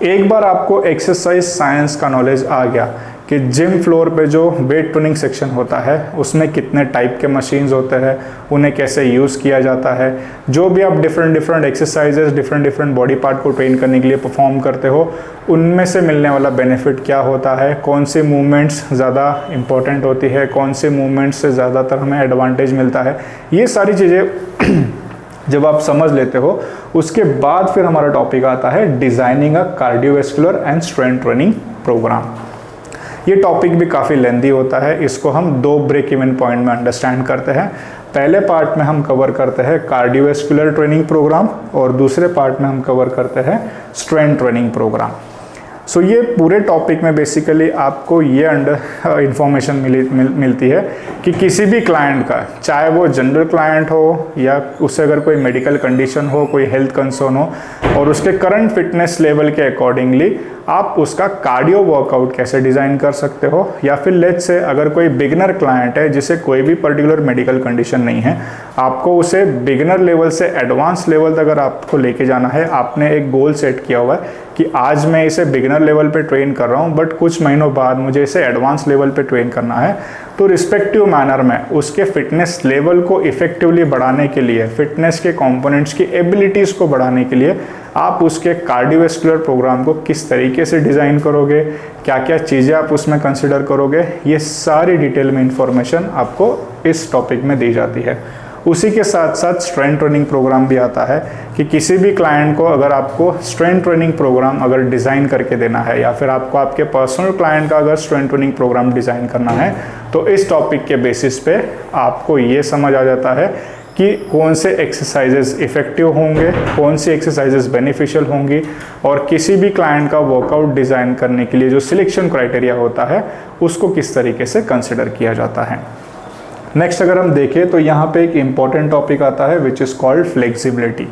एक बार आपको एक्सरसाइज साइंस का नॉलेज आ गया कि जिम फ्लोर पे जो वेट ट्रेनिंग सेक्शन होता है उसमें कितने टाइप के मशीन्स होते हैं, उन्हें कैसे यूज़ किया जाता है, जो भी आप different exercises different body part को ट्रेन करने के लिए परफॉर्म करते हो, उनमें से मिलने वाला बेनिफिट क्या होता है, कौन सी मूवमेंट्स ज़्यादा इंपॉर्टेंट होती है, कौन से मूवमेंट्स से ज़्यादातर हमें एडवांटेज मिलता है, ये सारी चीज़ें जब आप समझ लेते हो उसके बाद फिर हमारा टॉपिक आता है designing a cardiovascular and strength training program. ये टॉपिक भी काफ़ी लेंदी होता है, इसको हम 2 ब्रेक इवन पॉइंट में अंडरस्टैंड करते हैं। पहले पार्ट में हम कवर करते हैं कार्डियोवैस्कुलर ट्रेनिंग प्रोग्राम और दूसरे पार्ट में हम कवर करते हैं स्ट्रेंथ ट्रेनिंग प्रोग्राम। सो ये पूरे टॉपिक में बेसिकली आपको ये इंफॉर्मेशन मिलती है कि किसी भी क्लाइंट का, चाहे वो जनरल क्लाइंट हो या उससे अगर कोई मेडिकल कंडीशन हो, कोई हेल्थ कंसर्न हो, और उसके करंट फिटनेस लेवल के अकॉर्डिंगली आप उसका कार्डियो वर्कआउट कैसे डिज़ाइन कर सकते हो, या फिर लेट्स से अगर कोई बिगिनर क्लाइंट है जिसे कोई भी पर्टिकुलर मेडिकल कंडीशन नहीं है, आपको उसे बिगिनर लेवल से एडवांस लेवल तक अगर आपको लेके जाना है, आपने एक गोल सेट किया हुआ है कि आज मैं इसे बिगिनर लेवल पे ट्रेन कर रहा हूँ बट कुछ महीनों बाद मुझे इसे एडवांस लेवल पे ट्रेन करना है, तो रिस्पेक्टिव मैनर में उसके फिटनेस लेवल को इफेक्टिवली बढ़ाने के लिए, फिटनेस के कंपोनेंट्स की एबिलिटीज़ को बढ़ाने के लिए आप उसके कार्डियोवैस्कुलर प्रोग्राम को किस तरीके से डिज़ाइन करोगे, क्या क्या चीज़ें आप उसमें कंसिडर करोगे, ये सारी डिटेल में इंफॉर्मेशन आपको इस टॉपिक में दी जाती है। उसी के साथ साथ स्ट्रेंथ ट्रेनिंग प्रोग्राम भी आता है कि किसी भी क्लाइंट को अगर आपको स्ट्रेंथ ट्रेनिंग प्रोग्राम अगर डिज़ाइन करके देना है, या फिर आपको आपके पर्सनल क्लाइंट का अगर स्ट्रेंथ ट्रेनिंग प्रोग्राम डिज़ाइन करना है, तो इस टॉपिक के बेसिस पे आपको ये समझ आ जाता है कि कौन से एक्सरसाइजेस इफ़ेक्टिव होंगे, कौन सी एक्सरसाइजेस बेनिफिशियल होंगी, और किसी भी क्लाइंट का वर्कआउट डिज़ाइन करने के लिए जो सिलेक्शन क्राइटेरिया होता है उसको किस तरीके से कंसिडर किया जाता है। नेक्स्ट अगर हम देखें तो यहाँ पे एक इम्पॉर्टेंट टॉपिक आता है विच इज़ कॉल्ड फ्लेक्सिबिलिटी।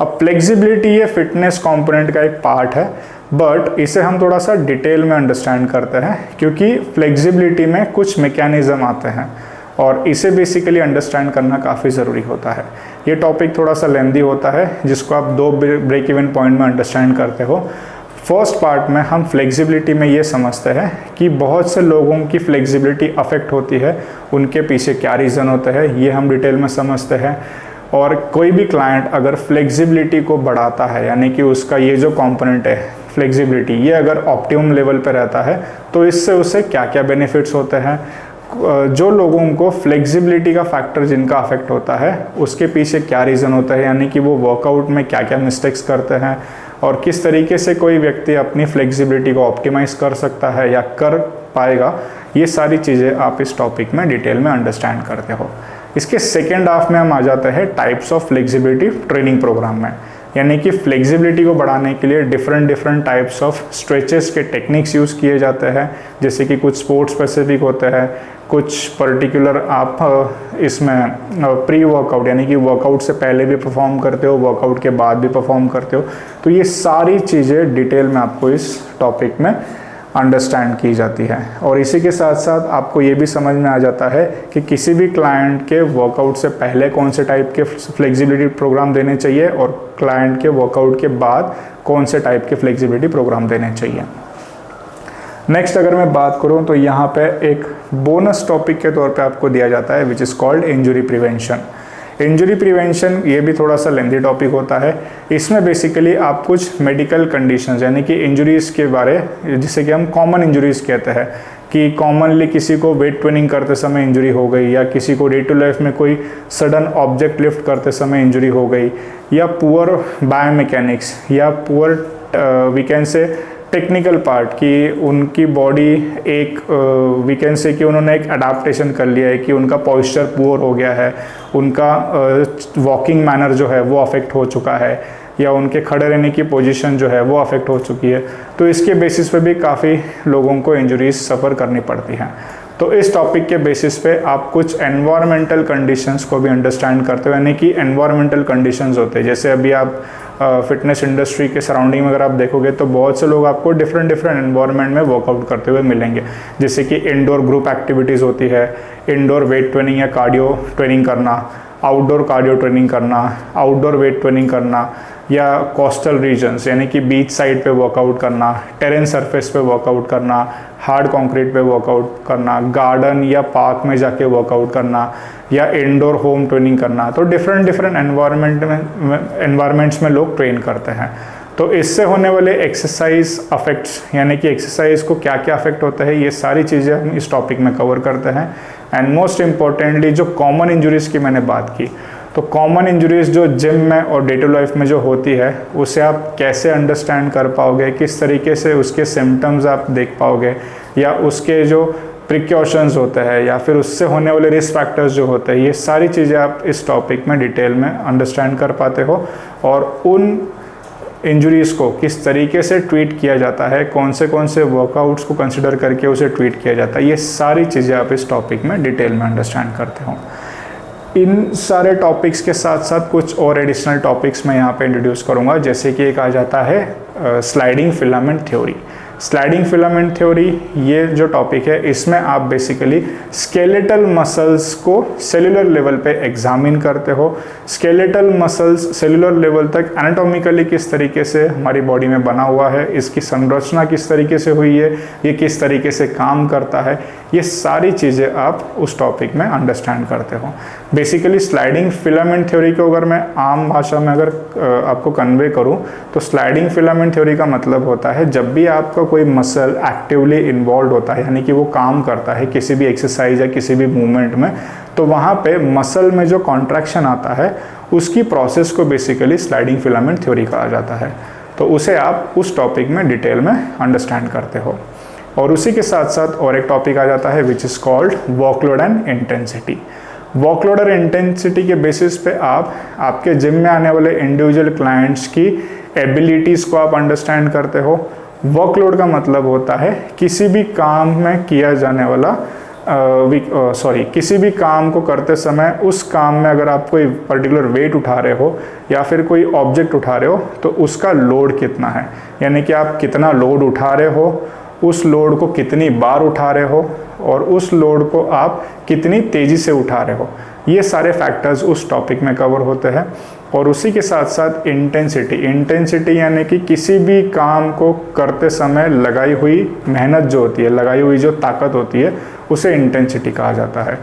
अब फ्लेक्सिबिलिटी ये फिटनेस कंपोनेंट का एक पार्ट है, बट इसे हम थोड़ा सा डिटेल में अंडरस्टैंड करते हैं क्योंकि फ्लेक्सिबिलिटी में कुछ मैकेनिज्म आते हैं और इसे बेसिकली अंडरस्टैंड करना काफ़ी ज़रूरी होता है। ये टॉपिक थोड़ा सा लेंदी होता है जिसको आप 2 ब्रेक इवन पॉइंट में अंडरस्टैंड करते हो। फर्स्ट पार्ट में हम फ्लेक्सिबिलिटी में ये समझते हैं कि बहुत से लोगों की फ्लेक्सिबिलिटी अफेक्ट होती है, उनके पीछे क्या रीज़न होता है ये हम डिटेल में समझते हैं। और कोई भी क्लाइंट अगर फ्लेक्सिबिलिटी को बढ़ाता है, यानी कि उसका ये जो कंपोनेंट है फ्लेक्सिबिलिटी, ये अगर ऑप्टिमम लेवल पर रहता है तो इससे उसे क्या क्या बेनिफिट्स होते हैं। जो लोगों को फ्लेक्सिबिलिटी का फैक्टर जिनका अफेक्ट होता है उसके पीछे क्या रीज़न होता है, यानी कि वो वर्कआउट में क्या क्या मिस्टेक्स करते हैं और किस तरीके से कोई व्यक्ति अपनी फ्लेक्सिबिलिटी को ऑप्टिमाइज़ कर सकता है या कर पाएगा, ये सारी चीज़ें आप इस टॉपिक में डिटेल में अंडरस्टैंड करते हो। इसके सेकेंड हाफ में हम आ जाते हैं types of flexibility training program में, यानी कि फ्लेक्सिबिलिटी को बढ़ाने के लिए डिफरेंट टाइप्स ऑफ स्ट्रेचेस के टेक्निक्स यूज़ किए जाते हैं, जैसे कि कुछ स्पोर्ट्स स्पेसिफिक होते हैं, कुछ पर्टिकुलर आप इसमें प्री वर्कआउट यानी कि वर्कआउट से पहले भी परफॉर्म करते हो, वर्कआउट के बाद भी परफॉर्म करते हो। तो ये सारी चीज़ें डिटेल में आपको इस टॉपिक में अंडरस्टैंड की जाती है। और इसी के साथ साथ आपको ये भी समझ में आ जाता है कि किसी भी क्लाइंट के वर्कआउट से पहले कौन से टाइप के फ्लेक्सिबिलिटी प्रोग्राम देने चाहिए और क्लाइंट के वर्कआउट के बाद कौन से टाइप के फ्लेक्सिबिलिटी प्रोग्राम देने चाहिए। नेक्स्ट अगर मैं बात करूं तो यहाँ पे एक बोनस टॉपिक के तौर पे आपको दिया जाता है which is called injury prevention. Injury prevention ये भी थोड़ा सा लेंथी टॉपिक होता है। इसमें बेसिकली आप कुछ मेडिकल कंडीशंस यानी कि इंजरीज़ के बारे, जिसे कि हम कॉमन इंजरीज़ कहते हैं, कि कॉमनली किसी को वेट ट्रेनिंग करते समय इंजरी हो गई, या किसी को डे टू लाइफ में कोई सडन ऑब्जेक्ट लिफ्ट करते समय इंजरी हो गई, या पुअर बायोमैकेनिक्स, या poor we can say technical part कि उनकी बॉडी एक वी कैन से कि उन्होंने एक अडाप्टेशन कर लिया है कि उनका पॉस्चर पुअर हो गया है, उनका वॉकिंग मैनर जो है वो अफेक्ट हो चुका है, या उनके खड़े रहने की पोजीशन जो है वो अफेक्ट हो चुकी है। तो इसके बेसिस पे भी काफ़ी लोगों को इंजरीज सफ़र करनी पड़ती हैं। तो इस टॉपिक के बेसिस पे आप कुछ एनवायरमेंटल कंडीशंस को भी अंडरस्टैंड करते हो, यानी कि एनवायरमेंटल कंडीशंस होते हैं। जैसे अभी आप फिटनेस इंडस्ट्री के सराउंडिंग में अगर आप देखोगे तो बहुत से लोग आपको डिफरेंट एनवायरनमेंट में वर्कआउट करते हुए मिलेंगे। जैसे कि इंडोर ग्रुप एक्टिविटीज़ होती है, इंडोर वेट ट्रेनिंग या कार्डियो ट्रेनिंग करना, आउटडोर कार्डियो ट्रेनिंग करना, आउटडोर वेट ट्रेनिंग करना, या कोस्टल रीजन्स यानी कि बीच साइड पे वर्कआउट करना, टेरेन सरफेस पे वर्कआउट करना, हार्ड कंक्रीट पे वर्कआउट करना, गार्डन या पार्क में जाके वर्कआउट करना, या इंडोर होम ट्रेनिंग करना। तो डिफरेंट एनवायरमेंट्स में लोग ट्रेन करते हैं। तो इससे होने वाले एक्सरसाइज अफेक्ट्स यानी कि एक्सरसाइज को क्या क्या अफेक्ट होता है, ये सारी चीज़ें हम इस टॉपिक में कवर करते हैं। एंड मोस्ट इम्पॉर्टेंटली जो कॉमन इंजरीज़ की मैंने बात की, तो कॉमन इंजरीज़ जो जिम में और डे टू लाइफ में जो होती है उसे आप कैसे अंडरस्टैंड कर पाओगे, किस तरीके से उसके सिम्टम्स आप देख पाओगे, या उसके जो प्रिकॉशंस होते हैं या फिर उससे होने वाले रिस्क फैक्टर्स जो होते हैं, ये सारी चीज़ें आप इस टॉपिक में डिटेल में अंडरस्टैंड कर पाते हो। और उन इंजरीज़ को किस तरीके से ट्रीट किया जाता है, कौन से वर्कआउट्स को कंसिडर करके उसे ट्रीट किया जाता है, ये सारी चीज़ें आप इस टॉपिक में डिटेल में अंडरस्टैंड करते हो। इन सारे टॉपिक्स के साथ साथ कुछ और एडिशनल टॉपिक्स मैं यहाँ पे इंट्रोड्यूस करूँगा, जैसे कि एक आ जाता है sliding filament theory. Sliding filament theory ये जो टॉपिक है, इसमें आप बेसिकली स्केलेटल मसल्स को सेलुलर लेवल पे एग्जामिन करते हो। स्केलेटल मसल्स सेलुलर लेवल तक एनाटॉमिकली किस तरीके से हमारी बॉडी में बना हुआ है, इसकी संरचना किस तरीके से हुई है, ये किस तरीके से काम करता है, ये सारी चीज़ें आप उस टॉपिक में अंडरस्टैंड करते हो। बेसिकली स्लाइडिंग फिलामेंट थ्योरी को अगर मैं आम भाषा में अगर आपको कन्वे करूं तो स्लाइडिंग फिलामेंट थ्योरी का मतलब होता है जब भी आपका कोई मसल एक्टिवली इन्वॉल्व होता है, यानी कि वो काम करता है किसी भी एक्सरसाइज या किसी भी मूवमेंट में, तो वहाँ पे मसल में जो कॉन्ट्रैक्शन आता है उसकी प्रोसेस को बेसिकली स्लाइडिंग फिलामेंट थ्योरी कहा जाता है। तो उसे आप उस टॉपिक में डिटेल में अंडरस्टैंड करते हो। और उसी के साथ साथ और एक टॉपिक आ जाता है which is called workload and intensity. Workload और इंटेंसिटी के बेसिस पे आप आपके जिम में आने वाले इंडिविजुअल क्लाइंट्स की एबिलिटीज़ को आप अंडरस्टैंड करते हो। वर्कलोड का मतलब होता है किसी भी काम में किया जाने वाला किसी भी काम को करते समय उस काम में अगर आप कोई पर्टिकुलर वेट उठा रहे हो या फिर कोई ऑब्जेक्ट उठा रहे हो तो उसका लोड कितना है, यानी कि आप कितना लोड उठा रहे हो, उस लोड को कितनी बार उठा रहे हो और उस लोड को आप कितनी तेज़ी से उठा रहे हो, ये सारे फैक्टर्स उस टॉपिक में कवर होते हैं। और उसी के साथ साथ इंटेंसिटी यानी कि किसी भी काम को करते समय लगाई हुई मेहनत जो होती है, लगाई हुई जो ताकत होती है, उसे इंटेंसिटी कहा जाता है।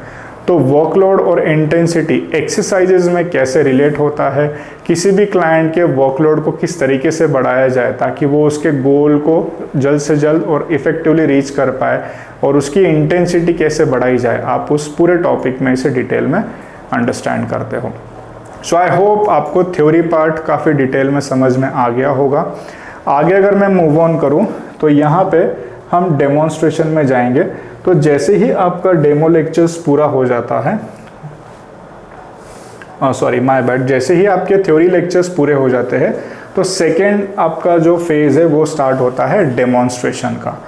तो वर्कलोड और इंटेंसिटी एक्सरसाइजेज में कैसे रिलेट होता है, किसी भी क्लाइंट के वर्कलोड को किस तरीके से बढ़ाया जाए ताकि वो उसके गोल को जल्द से जल्द और इफ़ेक्टिवली रीच कर पाए, और उसकी इंटेंसिटी कैसे बढ़ाई जाए, आप उस पूरे टॉपिक में इसे डिटेल में अंडरस्टैंड करते हो। सो आई होप आपको थ्योरी पार्ट काफ़ी डिटेल में समझ में आ गया होगा। आगे अगर मैं मूव ऑन करूं तो यहाँ पे हम डेमोन्स्ट्रेशन में जाएंगे। तो जैसे ही आपका डेमो लेक्चर्स पूरा हो जाता है, जैसे ही आपके थ्योरी लेक्चर्स पूरे हो जाते हैं तो सेकेंड आपका जो फेज़ है वो स्टार्ट होता है डेमोन्स्ट्रेशन का।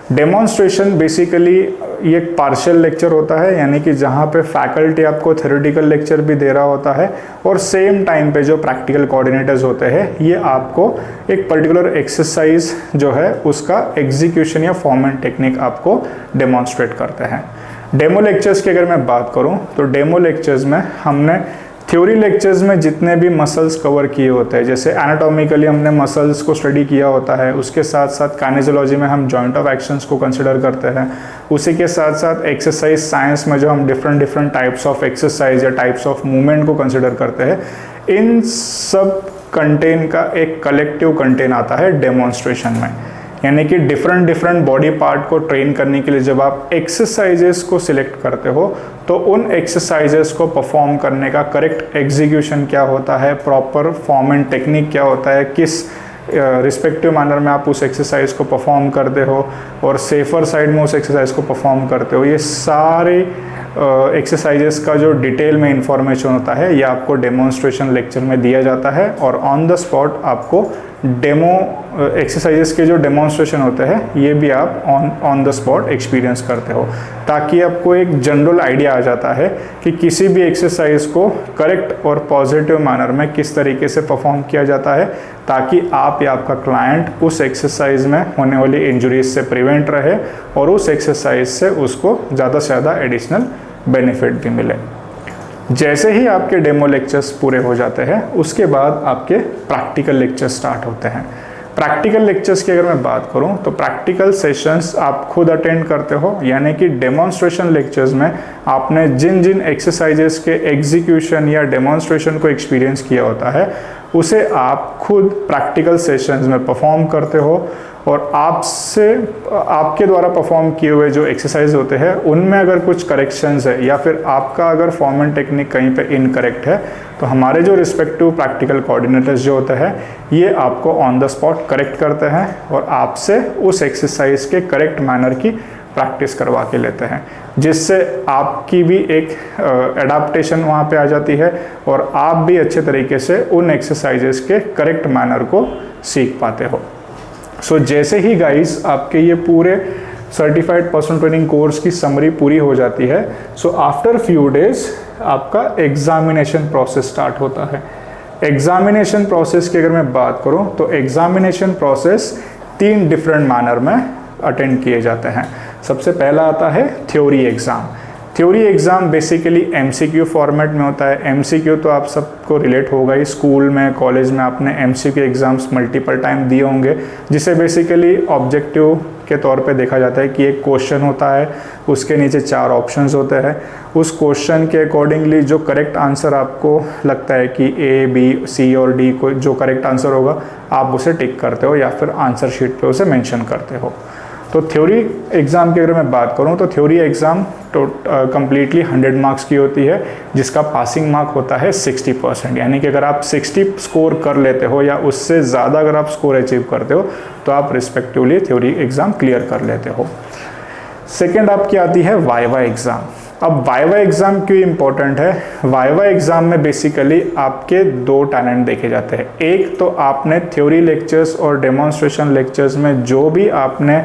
डेमोन्स्ट्रेशन बेसिकली ये एक पार्शियल लेक्चर होता है, यानी कि जहाँ पे फैकल्टी आपको थ्योरेटिकल लेक्चर भी दे रहा होता है और सेम टाइम पे जो प्रैक्टिकल कोऑर्डिनेटर्स होते हैं ये आपको एक पर्टिकुलर एक्सरसाइज जो है उसका एग्जीक्यूशन या फॉर्म एंड टेक्निक आपको डेमोन्स्ट्रेट करते हैं। डेमो लेक्चर्स की अगर मैं बात करूं तो डेमो लेक्चर्स में हमने थ्योरी लेक्चर्स में जितने भी मसल्स कवर किए होते हैं, जैसे एनाटॉमिकली हमने मसल्स को स्टडी किया होता है, उसके साथ साथ काइनेजोलॉजी में हम जॉइंट ऑफ एक्शंस को कंसिडर करते हैं, उसी के साथ साथ एक्सरसाइज साइंस में जो हम डिफरेंट टाइप्स ऑफ एक्सरसाइज या टाइप्स ऑफ मूवमेंट को कंसिडर करते हैं, इन सब कंटेंट का एक कलेक्टिव कंटेंट आता है डेमोन्स्ट्रेशन में। यानी कि डिफरेंट बॉडी पार्ट को ट्रेन करने के लिए जब आप एक्सरसाइजेस को सिलेक्ट करते हो तो उन एक्सरसाइजेस को परफॉर्म करने का करेक्ट एग्जीक्यूशन क्या होता है, प्रॉपर फॉर्म एंड टेक्निक क्या होता है, किस रिस्पेक्टिव मैनर में आप उस एक्सरसाइज को परफॉर्म करते हो और सेफर साइड में उस एक्सरसाइज को परफॉर्म करते हो, ये सारे एक्सरसाइजेस का जो डिटेल में इंफॉर्मेशन होता है ये आपको डेमोन्स्ट्रेशन लेक्चर में दिया जाता है और ऑन द स्पॉट आपको डेमो एक्सरसाइजेस के जो डेमोन्स्ट्रेशन होते हैं ये भी आप ऑन द स्पॉट एक्सपीरियंस करते हो, ताकि आपको एक जनरल आइडिया आ जाता है कि किसी भी एक्सरसाइज को करेक्ट और पॉजिटिव मैनर में किस तरीके से परफॉर्म किया जाता है, ताकि आप या आपका क्लाइंट उस एक्सरसाइज में होने वाली इंजरीज से प्रिवेंट रहे और उस एक्सरसाइज से उसको ज़्यादा से ज़्यादा एडिशनल बेनिफिट भी मिले। जैसे ही आपके डेमो लेक्चर्स पूरे हो जाते हैं उसके बाद आपके प्रैक्टिकल लेक्चर्स स्टार्ट होते हैं। प्रैक्टिकल लेक्चर्स की अगर मैं बात करूं तो प्रैक्टिकल सेशंस आप खुद अटेंड करते हो, यानी कि डेमोन्स्ट्रेशन लेक्चर्स में आपने जिन जिन एक्सरसाइजेस के एग्जीक्यूशन या डेमोन्स्ट्रेशन को एक्सपीरियंस किया होता है उसे आप खुद प्रैक्टिकल सेशंस में परफॉर्म करते हो और आपके द्वारा परफॉर्म किए हुए जो एक्सरसाइज होते हैं उनमें अगर कुछ करेक्शंस है या फिर आपका अगर फॉर्म एंड टेक्निक कहीं पे इनकरेक्ट है तो हमारे जो रिस्पेक्टिव प्रैक्टिकल कोऑर्डिनेटर्स जो होते हैं ये आपको ऑन द स्पॉट करेक्ट करते हैं और आपसे उस एक्सरसाइज के करेक्ट मैनर की प्रैक्टिस करवा के लेते हैं, जिससे आपकी भी एक एडाप्टेशन वहाँ पे आ जाती है और आप भी अच्छे तरीके से उन एक्सरसाइजेस के करेक्ट मैनर को सीख पाते हो। सो जैसे ही गाइस आपके ये पूरे सर्टिफाइड पर्सनल ट्रेनिंग कोर्स की समरी पूरी हो जाती है, सो आफ्टर फ्यू डेज आपका एग्जामिनेशन प्रोसेस स्टार्ट होता है। एग्जामिनेशन प्रोसेस की अगर मैं बात करूं तो एग्जामिनेशन प्रोसेस 3 डिफरेंट मैनर में अटेंड किए जाते हैं। सबसे पहला आता है theory exam. Theory exam basically MCQ format में होता है। एमसीक्यू तो आप सबको रिलेट होगा ही, स्कूल में कॉलेज में आपने एमसीक्यू एग्ज़ाम्स मल्टीपल टाइम दिए होंगे, जिसे बेसिकली ऑब्जेक्टिव के तौर पे देखा जाता है कि एक क्वेश्चन होता है, उसके नीचे 4 ऑप्शंस होते हैं, उस क्वेश्चन के अकॉर्डिंगली जो करेक्ट आंसर आपको लगता है कि ए बी सी और डी को जो करेक्ट आंसर होगा आप उसे टिक करते हो या फिर आंसर शीट पे उसे मेंशन करते हो। तो थ्योरी एग्ज़ाम की अगर मैं बात करूं तो थ्योरी एग्ज़ाम कम्प्लीटली 100 मार्क्स की होती है, जिसका पासिंग मार्क होता है 60%। यानी कि अगर आप 60 स्कोर कर लेते हो या उससे ज़्यादा अगर आप स्कोर अचीव करते हो तो आप रिस्पेक्टिवली थ्योरी एग्ज़ाम क्लियर कर लेते हो। सेकेंड आपकी आती है वाइवा एग्ज़ाम। अब वाइवा एग्ज़ाम क्यों इम्पोर्टेंट है? वाइवा एग्ज़ाम में बेसिकली आपके 2 टैलेंट देखे जाते हैं। एक तो आपने थ्योरी लेक्चर्स और डेमोन्स्ट्रेशन लेक्चर्स में जो भी आपने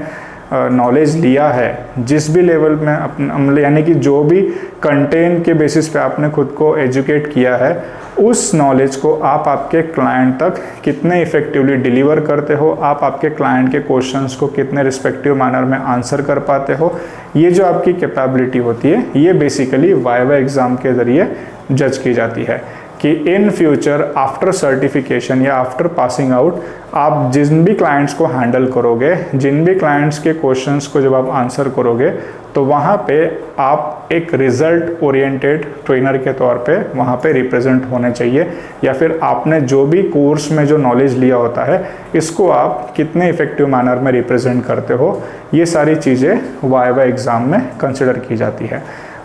नॉलेज लिया है, जिस भी लेवल में अपने यानी कि जो भी कंटेंट के बेसिस पे आपने खुद को एजुकेट किया है, उस नॉलेज को आप आपके क्लाइंट तक कितने इफ़ेक्टिवली डिलीवर करते हो, आप आपके क्लाइंट के क्वेश्चंस को कितने रिस्पेक्टिव मैनर में आंसर कर पाते हो, ये जो आपकी कैपेबिलिटी होती है ये बेसिकली वाइवा एग्ज़ाम के ज़रिए जज की जाती है कि इन फ्यूचर आफ्टर सर्टिफिकेशन या आफ्टर पासिंग आउट आप जिन भी क्लाइंट्स को हैंडल करोगे, जिन भी क्लाइंट्स के क्वेश्चंस को जब आप आंसर करोगे तो वहाँ पे आप एक रिजल्ट ओरिएंटेड ट्रेनर के तौर पे वहाँ पे रिप्रेजेंट होने चाहिए, या फिर आपने जो भी कोर्स में जो नॉलेज लिया होता है इसको आप कितने इफ़ेक्टिव मैनर में रिप्रेजेंट करते हो, ये सारी चीज़ें वाइवा एग्ज़ाम में कंसिडर की जाती है।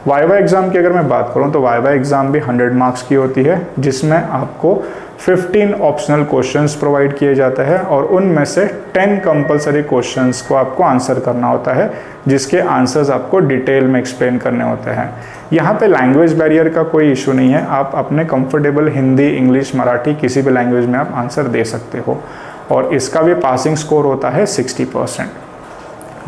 वाइवा एग्ज़ाम की अगर मैं बात करूं तो वाइवा एग्ज़ाम भी 100 मार्क्स की होती है, जिसमें आपको 15 ऑप्शनल क्वेश्चंस प्रोवाइड किए जाते हैं और उनमें से 10 कंपलसरी क्वेश्चंस को आपको आंसर करना होता है, जिसके आंसर्स आपको डिटेल में एक्सप्लेन करने होते हैं। यहाँ पे लैंग्वेज बैरियर का कोई इशू नहीं है, आप अपने कंफर्टेबल हिंदी, इंग्लिश, मराठी किसी भी लैंग्वेज में आप आंसर दे सकते हो और इसका भी पासिंग स्कोर होता है 60%।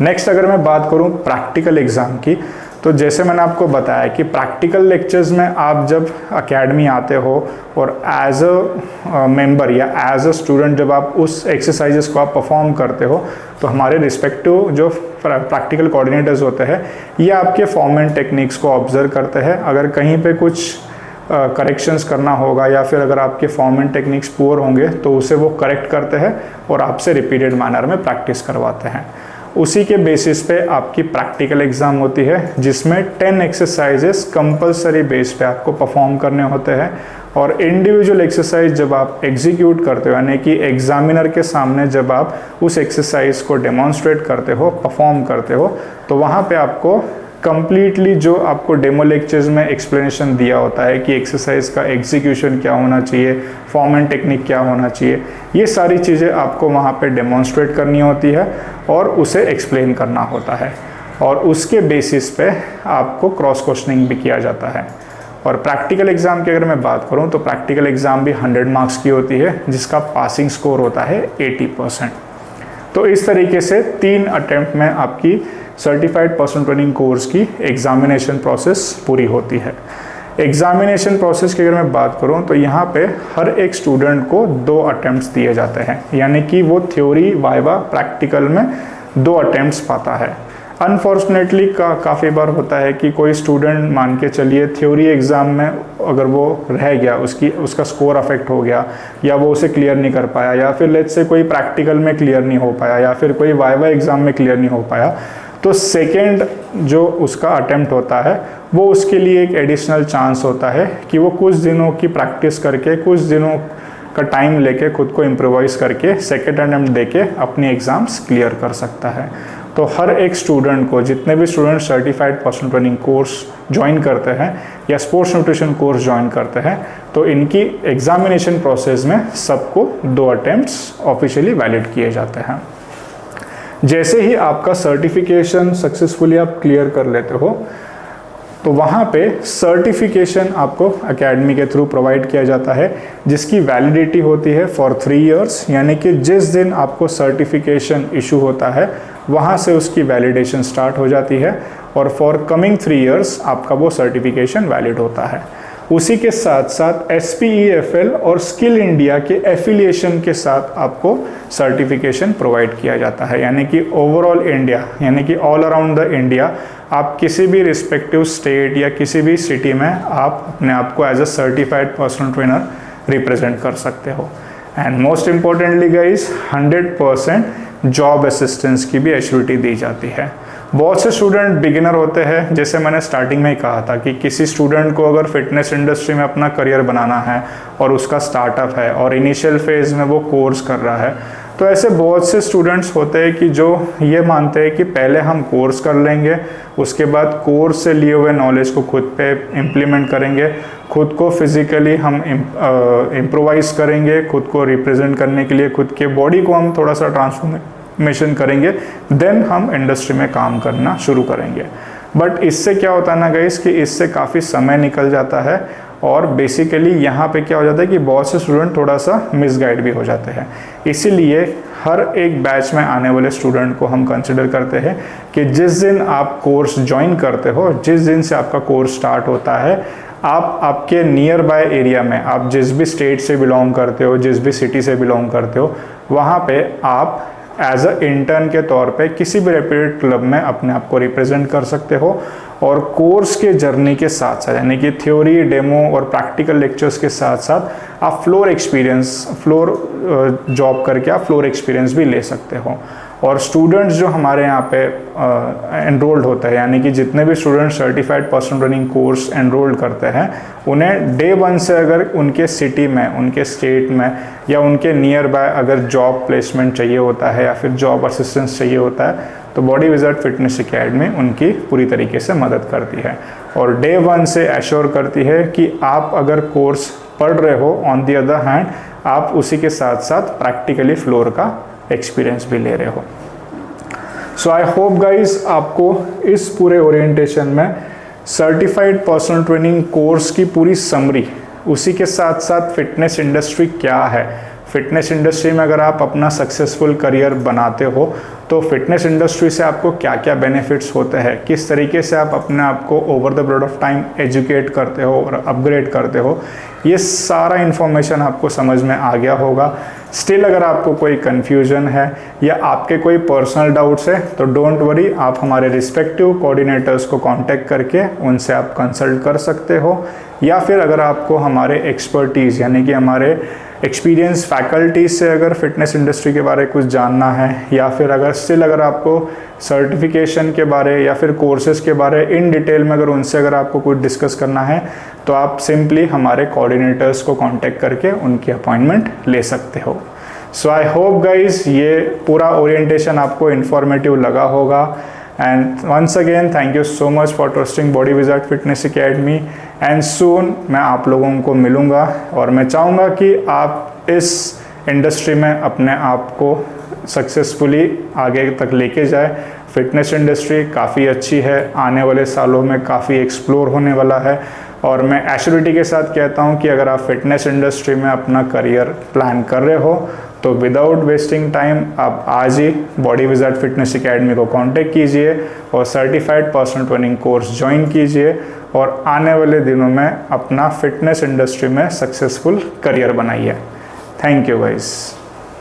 नेक्स्ट अगर मैं बात करूं प्रैक्टिकल एग्ज़ाम की, तो जैसे मैंने आपको बताया कि प्रैक्टिकल लेक्चर्स में आप जब एकेडमी आते हो और एज अ मेंबर या एज अ स्टूडेंट जब आप उस एक्सरसाइजेस को आप परफॉर्म करते हो, तो हमारे रिस्पेक्टिव जो प्रैक्टिकल कोऑर्डिनेटर्स होते हैं ये आपके फॉर्म एंड टेक्निक्स को ऑब्जर्व करते हैं। अगर कहीं पे कुछ करेक्शंस करना होगा या फिर अगर आपके फॉर्म एंड टेक्निक्स पुअर होंगे तो उसे वो करेक्ट करते हैं और आपसे रिपीटेड मैनर में प्रैक्टिस करवाते हैं। उसी के बेसिस पे आपकी प्रैक्टिकल एग्ज़ाम होती है जिसमें 10 एक्सरसाइजेस कंपलसरी बेस पे आपको परफॉर्म करने होते हैं। और इंडिविजुअल एक्सरसाइज जब आप एग्जीक्यूट करते हो, यानी कि एग्जामिनर के सामने जब आप उस एक्सरसाइज को डेमोन्स्ट्रेट करते हो, परफॉर्म करते हो, तो वहाँ पे आपको कंप्लीटली जो आपको डेमो लेक्चर्स में एक्सप्लेनेशन दिया होता है कि एक्सरसाइज का एग्जीक्यूशन क्या होना चाहिए, फॉर्म एंड टेक्निक क्या होना चाहिए, ये सारी चीज़ें आपको वहाँ पे डेमोन्स्ट्रेट करनी होती है और उसे एक्सप्लेन करना होता है। और उसके बेसिस पे आपको क्रॉस क्वेश्चनिंग भी किया जाता है। और प्रैक्टिकल एग्ज़ाम की अगर मैं बात करूँ तो प्रैक्टिकल एग्ज़ाम भी 100 मार्क्स की होती है जिसका पासिंग स्कोर होता है 80%। तो इस तरीके से 3 अटेम्प्ट में आपकी सर्टिफाइड पर्सनल ट्रेनिंग कोर्स की एग्जामिनेशन प्रोसेस पूरी होती है। एग्जामिनेशन प्रोसेस की अगर मैं बात करूं तो यहाँ पे हर एक स्टूडेंट को 2 अटेम्प्ट्स दिए जाते हैं, यानी कि वो थ्योरी वाइवा प्रैक्टिकल में 2 अटेम्प्ट्स पाता है। अनफॉर्चुनेटली काफ़ी बार होता है कि कोई स्टूडेंट मान के चलिए थ्योरी एग्ज़ाम में अगर वो रह गया, उसका स्कोर अफेक्ट हो गया या वो उसे क्लियर नहीं कर पाया, या फिर लेट्स से कोई प्रैक्टिकल में क्लियर नहीं हो पाया या फिर कोई वाइवा एग्ज़ाम में क्लियर नहीं हो पाया, तो सेकेंड जो उसका अटेम्प्ट होता है वो उसके लिए एक एडिशनल चांस होता है कि वो कुछ दिनों की प्रैक्टिस करके, कुछ दिनों का टाइम लेके खुद को इम्प्रोवाइज़ करके सेकेंड अटेम्प्ट देके अपनी एग्ज़ाम्स क्लियर कर सकता है। तो हर एक स्टूडेंट को, जितने भी student certified personal training course join करते हैं या स्पोर्ट्स न्यूट्रिशन कोर्स ज्वाइन करते हैं, तो इनकी एग्जामिनेशन प्रोसेस में सबको 2 अटेम्प्ट्स ऑफिशियली वैलिड किए जाते हैं। जैसे ही आपका सर्टिफिकेशन सक्सेसफुली आप क्लियर कर लेते हो तो वहाँ पे सर्टिफिकेशन आपको एकेडमी के थ्रू प्रोवाइड किया जाता है जिसकी वैलिडिटी होती है फॉर 3 इयर्स, यानी कि जिस दिन आपको सर्टिफिकेशन इशू होता है वहाँ से उसकी वैलिडेशन स्टार्ट हो जाती है और फॉर कमिंग 3 इयर्स आपका वो सर्टिफिकेशन वैलिड होता है। उसी के साथ साथ SPEFL और स्किल इंडिया के एफिलिएशन के साथ आपको सर्टिफिकेशन प्रोवाइड किया जाता है, यानी कि ओवरऑल इंडिया, यानी कि ऑल अराउंड द इंडिया आप किसी भी रिस्पेक्टिव स्टेट या किसी भी सिटी में आप अपने आप को as a certified personal trainer represent कर सकते हो। And most importantly guys, 100% job assistance की भी एश्योरिटी दी जाती है। बहुत से स्टूडेंट बिगिनर होते हैं, जैसे मैंने स्टार्टिंग में ही कहा था कि किसी स्टूडेंट को अगर फिटनेस इंडस्ट्री में अपना करियर बनाना है और उसका स्टार्टअप है और इनिशियल फेज में वो कोर्स कर रहा है, तो ऐसे बहुत से स्टूडेंट्स होते हैं कि जो ये मानते हैं कि पहले हम कोर्स कर लेंगे, उसके बाद कोर्स से लिए हुए नॉलेज को खुद पे इम्प्लीमेंट करेंगे, खुद को फिजिकली हम इम्प्रोवाइज करेंगे, खुद को रिप्रेजेंट करने के लिए खुद के बॉडी को हम थोड़ा सा ट्रांसफॉर्मेशन करेंगे, देन हम इंडस्ट्री में काम करना शुरू करेंगे। बट इससे क्या होता है ना गाइस कि इससे काफ़ी समय निकल जाता है और बेसिकली यहाँ पे क्या हो जाता है कि बहुत से स्टूडेंट थोड़ा सा मिसगाइड भी हो जाते हैं। इसीलिए हर एक बैच में आने वाले स्टूडेंट को हम कंसिडर करते हैं कि जिस दिन आप कोर्स ज्वाइन करते हो, जिस दिन से आपका कोर्स स्टार्ट होता है, आप आपके नियर बाय एरिया में, आप जिस भी स्टेट से बिलोंग करते हो, जिस भी सिटी से बिलोंग करते हो, वहाँ पे आप एज अ इंटर्न के तौर पे किसी भी रेप्यूटेड क्लब में अपने आप को रिप्रेजेंट कर सकते हो और कोर्स के जर्नी के साथ साथ, यानी कि थ्योरी, डेमो और प्रैक्टिकल लेक्चर्स के साथ साथ आप फ्लोर जॉब करके आप फ्लोर एक्सपीरियंस भी ले सकते हो। और स्टूडेंट्स जो हमारे यहाँ पे एनरोल्ड होते हैं, यानी कि जितने भी student certified personal training course enrolled करते हैं, उन्हें डे 1 से अगर उनके सिटी में, उनके स्टेट में या उनके नियर बाय अगर जॉब प्लेसमेंट चाहिए होता है या फिर जॉब असिस्टेंस चाहिए होता है, तो बॉडी विज़ार्ड फिटनेस एकेडमी उनकी पूरी तरीके से मदद करती है और डे 1 से एश्योर करती है कि आप अगर कोर्स पढ़ रहे हो, ऑन द अदर हैंड आप उसी के साथ साथ प्रैक्टिकली फ्लोर का एक्सपीरियंस भी ले रहे हो। सो आई होप गाइज आपको इस पूरे ओरिएंटेशन में सर्टिफाइड पर्सनल ट्रेनिंग कोर्स की पूरी समरी, उसी के साथ साथ फिटनेस इंडस्ट्री क्या है, फिटनेस इंडस्ट्री में अगर आप अपना सक्सेसफुल करियर बनाते हो तो फिटनेस इंडस्ट्री से आपको क्या क्या बेनिफिट्स होते हैं, किस तरीके से आप अपने आप को over the period of time educate करते हो और अपग्रेड करते हो, ये सारा इन्फॉर्मेशन आपको समझ में आ गया होगा। स्टिल अगर आपको कोई कन्फ्यूजन है या आपके कोई पर्सनल डाउट्स है तो डोंट वरी, आप हमारे रिस्पेक्टिव कोऑर्डिनेटर्स को कांटेक्ट करके उनसे आप कंसल्ट कर सकते हो, या फिर अगर आपको हमारे एक्सपर्टीज़ यानी कि हमारे एक्सपीरियंस फैकल्टीज से अगर फिटनेस इंडस्ट्री के बारे में कुछ जानना है, या फिर अगर आपको सर्टिफिकेशन के बारे या फिर कोर्सेज के बारे इन डिटेल में अगर आपको कुछ डिस्कस करना है तो आप सिंपली हमारे कोऑर्डिनेटर्स को कांटेक्ट करके उनकी अपॉइंटमेंट ले सकते हो। सो आई होप गाइज ये पूरा ओरिएंटेशन आपको इन्फॉर्मेटिव लगा होगा। And once again thank you so much for trusting Body Wizard Fitness Academy. And soon मैं आप लोगों को मिलूँगा और मैं चाहूँगा कि आप इस इंडस्ट्री में अपने आप को सक्सेसफुली आगे तक लेके जाए। फिटनेस इंडस्ट्री काफ़ी अच्छी है, आने वाले सालों में काफ़ी एक्सप्लोर होने वाला है, और मैं एश्योरिटी के साथ कहता हूँ कि अगर आप फिटनेस इंडस्ट्री में अपना करियर प्लान कर रहे हो तो विदाउट वेस्टिंग टाइम आप आज ही बॉडी विजार्ड फिटनेस एकेडमी को कांटेक्ट कीजिए और certified personal training course join कीजिए और आने वाले दिनों में अपना फिटनेस इंडस्ट्री में सक्सेसफुल करियर बनाइए। Thank you guys.